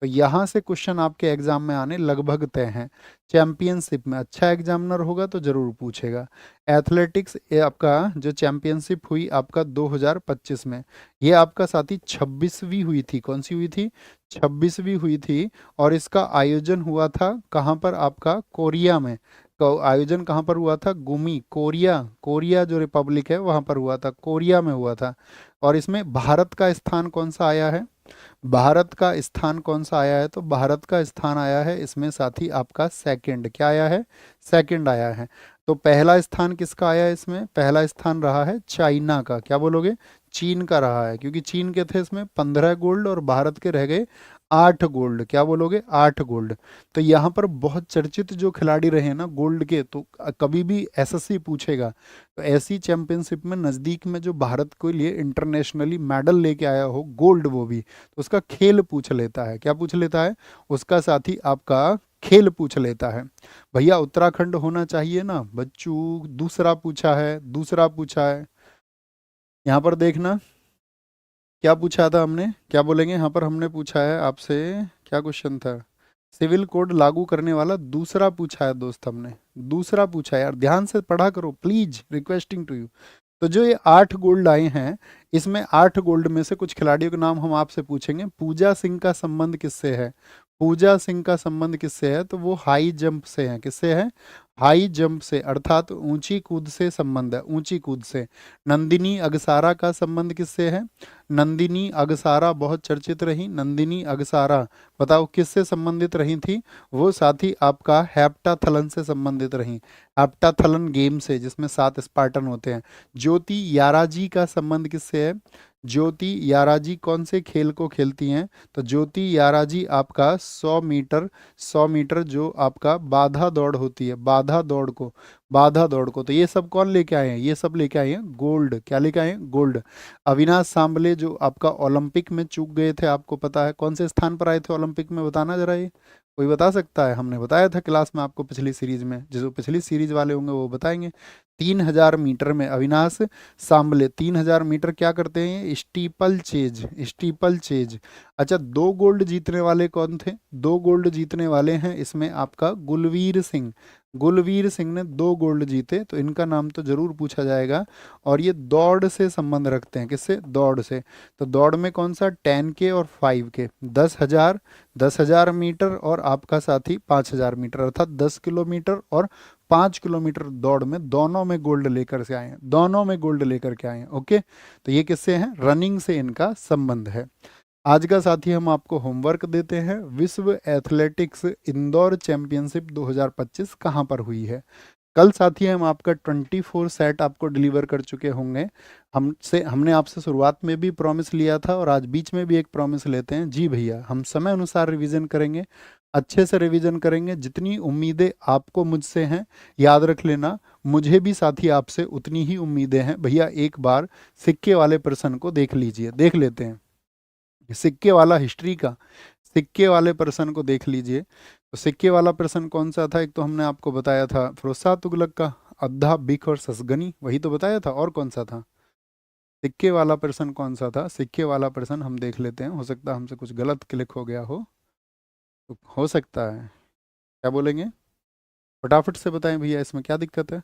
A: तो यहाँ से क्वेश्चन आपके एग्जाम में आने लगभग तय हैं। चैंपियनशिप में अच्छा एग्जामिनर होगा तो जरूर पूछेगा। एथलेटिक्स ये आपका जो चैंपियनशिप हुई आपका 2025 में, ये आपका साथी 26वीं हुई थी। कौन सी हुई थी? 26वीं हुई थी। और इसका आयोजन हुआ था कहाँ पर? आपका कोरिया में। आयोजन कहाँ पर हुआ था? गुमी, कोरिया, कोरिया जो रिपब्लिक है वहाँ पर हुआ था, कोरिया में हुआ था। और इसमें भारत का स्थान कौन सा आया है? भारत का स्थान कौन सा आया है? तो भारत का स्थान आया है इसमें साथी आपका सेकंड। क्या आया है? सेकंड आया है। तो पहला स्थान किसका आया है इसमें? पहला स्थान रहा है चाइना का। क्या बोलोगे? चीन का रहा है, क्योंकि चीन के थे इसमें 15 गोल्ड और भारत के रह गए 8 गोल्ड। क्या बोलोगे? 8 गोल्ड। तो यहाँ पर बहुत चर्चित जो खिलाड़ी रहे ना गोल्ड के, तो कभी भी एसएससी पूछेगा तो ऐसी चैंपियनशिप में नज़दीक में जो भारत के लिए इंटरनेशनली मेडल लेके आया हो गोल्ड, वो भी, तो उसका खेल पूछ लेता है। क्या पूछ लेता है? उसका साथी आपका खेल पूछ लेता है। भैया उत्तराखंड होना चाहिए ना बच्चों। दूसरा पूछा है, दूसरा पूछा है। यहाँ पर देखना क्या पूछा था हमने, क्या बोलेंगे यहाँ पर? हमने पूछा है आपसे, क्या क्वेश्चन था? सिविल कोड लागू करने वाला दूसरा पूछा है दोस्त हमने, दूसरा पूछा है यार, ध्यान से पढ़ा करो प्लीज, रिक्वेस्टिंग टू यू। तो जो ये 8 गोल्ड आए हैं, इसमें 8 गोल्ड में से कुछ खिलाड़ियों के नाम हम आपसे पूछेंगे। पूजा सिंह का संबंध किससे है? पूजा सिंह का संबंध किससे है? तो वो हाई जंप से है। किससे है? हाई जंप से, अर्थात ऊंची कूद से संबंध है, ऊंची कूद से। नंदिनी अगसारा का संबंध किससे है? नंदिनी अगसारा बहुत चर्चित रही, नंदिनी अगसारा बताओ किससे संबंधित रही थी? वो साथी आपका हेप्टाथलन से संबंधित रही, हेप्टाथलन गेम से, जिसमें 7 स्पार्टन होते हैं। ज्योति याराजी का संबंध किससे है? ज्योति याराजी कौन से खेल को खेलती हैं? तो ज्योति याराजी आपका 100 मीटर, 100 मीटर जो आपका बाधा दौड़ होती है, बाधा दौड़ को, बाधा दौड़ को, तो ये सब कौन लेके आए हैं? ये सब लेके आए हैं गोल्ड। क्या लेके आए हैं? गोल्ड। अविनाश सांबले जो आपका ओलंपिक में चूक गए थे, आपको पता है कौन से स्थान पर आए थे ओलंपिक में? बताना जरा, ये कोई बता सकता है? हमने बताया था क्लास में आपको पिछली सीरीज में, जो पिछली सीरीज वाले होंगे वो बताएंगे। 3000 मीटर में अविनाश सांबले 3000 मीटर क्या करते हैं? Steeple chase, steeple chase. अच्छा, 2 गोल्ड जीतने वाले कौन थे? 2 गोल्ड जीतने वाले हैं इसमें आपका गुलवीर सिंह। गुलवीर सिंह ने 2 गोल्ड जीते, तो इनका नाम तो जरूर पूछा जाएगा। और ये दौड़ से संबंध रखते हैं। किससे? दौड़ से। तो दौड़ में कौन सा? 10K और 5K, 10,000, 10,000 मीटर और आपका साथी 5,000 मीटर, अर्थात 10 किलोमीटर और 5 किलोमीटर दौड़ में, दोनों में गोल्ड लेकर से आए हैं, दोनों में गोल्ड लेकर के आए हैं। ओके, तो ये किससे हैं? रनिंग से इनका संबंध है। आज का साथी हम आपको होमवर्क देते हैं, विश्व एथलेटिक्स इंदौर चैंपियनशिप 2025 कहाँ पर हुई है। कल साथी हम आपका 24 सेट आपको डिलीवर कर चुके होंगे। हमने आपसे शुरुआत में भी प्रॉमिस लिया था और आज बीच में भी एक प्रॉमिस लेते हैं। जी भैया, हम समय अनुसार रिवीजन करेंगे, अच्छे से रिवीजन करेंगे। जितनी उम्मीदें आपको मुझसे हैं, याद रख लेना, मुझे भी साथी आपसे उतनी ही उम्मीदें हैं। भैया एक बार सिक्के वाले प्रश्न को देख लीजिए, देख लेते हैं सिक्के वाला, हिस्ट्री का सिक्के वाले प्रश्न को देख लीजिए। तो सिक्के वाला प्रश्न कौन सा था? एक तो हमने आपको बताया था फिरोज शाह तुगलक का अद्धा बिक और ससगनी, वही तो बताया था। और कौन सा था? सिक्के वाला प्रश्न कौन सा था? सिक्के वाला प्रश्न हम देख लेते हैं, हो सकता है हमसे कुछ गलत क्लिक हो गया तो हो सकता है। क्या बोलेंगे? फटाफट से बताएं भैया, इसमें क्या दिक्कत है?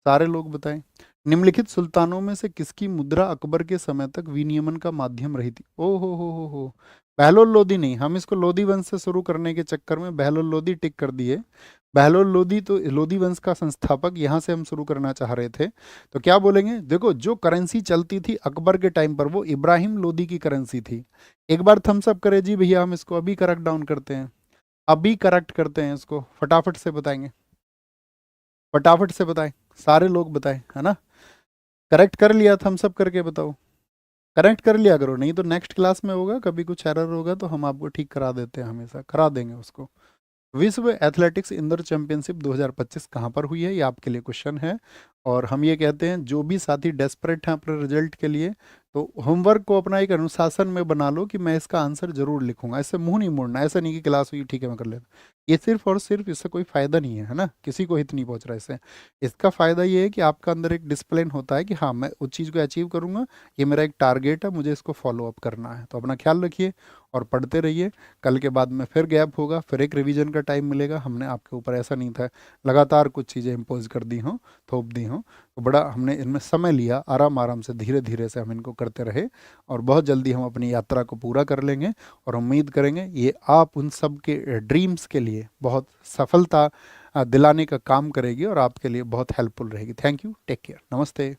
A: सारे लोग बताएं। निम्नलिखित सुल्तानों में से किसकी मुद्रा अकबर के समय तक विनियमन का माध्यम रही थी? ओ हो, बहलोल लोदी नहीं, हम इसको लोदी वंश से शुरू करने के चक्कर में बहलोल लोदी टिक कर दिए। बहलोल लोदी तो लोदी वंश का संस्थापक, यहाँ से हम शुरू करना चाह रहे थे। तो क्या बोलेंगे? देखो, जो करेंसी चलती थी अकबर के टाइम पर वो इब्राहिम लोदी की करेंसी थी। एक बार थम्स अप करे जी भैया, हम इसको अभी करेक्ट डाउन करते हैं, अभी करेक्ट करते हैं इसको, फटाफट से बताएंगे, फटाफट से बताएं, सारे लोग बताएं, है ना। करेक्ट कर लिया? थम्स अप करके बताओ, करेक्ट कर लिया करो, नहीं तो नेक्स्ट क्लास में होगा कभी कुछ एरर होगा तो हम आपको ठीक करा देते हैं, हमेशा करा देंगे उसको। विश्व एथलेटिक्स इंदौर चैंपियनशिप 2025 कहाँ पर हुई है, ये आपके लिए क्वेश्चन है। और हम ये कहते हैं जो भी साथी डेस्परेट हैं अपने रिजल्ट के लिए, तो होमवर्क को अपना एक अनुशासन में बना लो कि मैं इसका आंसर जरूर लिखूंगा। ऐसे मुंह नहीं मोड़ना, ऐसा नहीं कि क्लास हुई ठीक है मैं कर लेता। ये सिर्फ और सिर्फ इससे कोई फायदा नहीं है ना, किसी को हित नहीं पहुंच रहा है इससे। इसका फायदा ये है कि आपका अंदर एक डिसिप्लिन होता है कि हाँ मैं उस चीज़ को अचीव करूंगा, ये मेरा एक टारगेट है, मुझे इसको फॉलो अप करना है। तो अपना ख्याल रखिए और पढ़ते रहिए। कल के बाद में फिर गैप होगा, फिर एक रिवीजन का टाइम मिलेगा। हमने आपके ऊपर ऐसा नहीं था लगातार कुछ चीज़ें इम्पोज कर दी हों, थोप दी हों। तो बड़ा हमने इनमें समय लिया, आराम आराम से धीरे धीरे से हम इनको करते रहे, और बहुत जल्दी हम अपनी यात्रा को पूरा कर लेंगे। और उम्मीद करेंगे ये आप उन सब के ड्रीम्स के लिए बहुत सफलता दिलाने का काम करेगी और आपके लिए बहुत हेल्पफुल रहेगी। थैंक यू, टेक केयर, नमस्ते।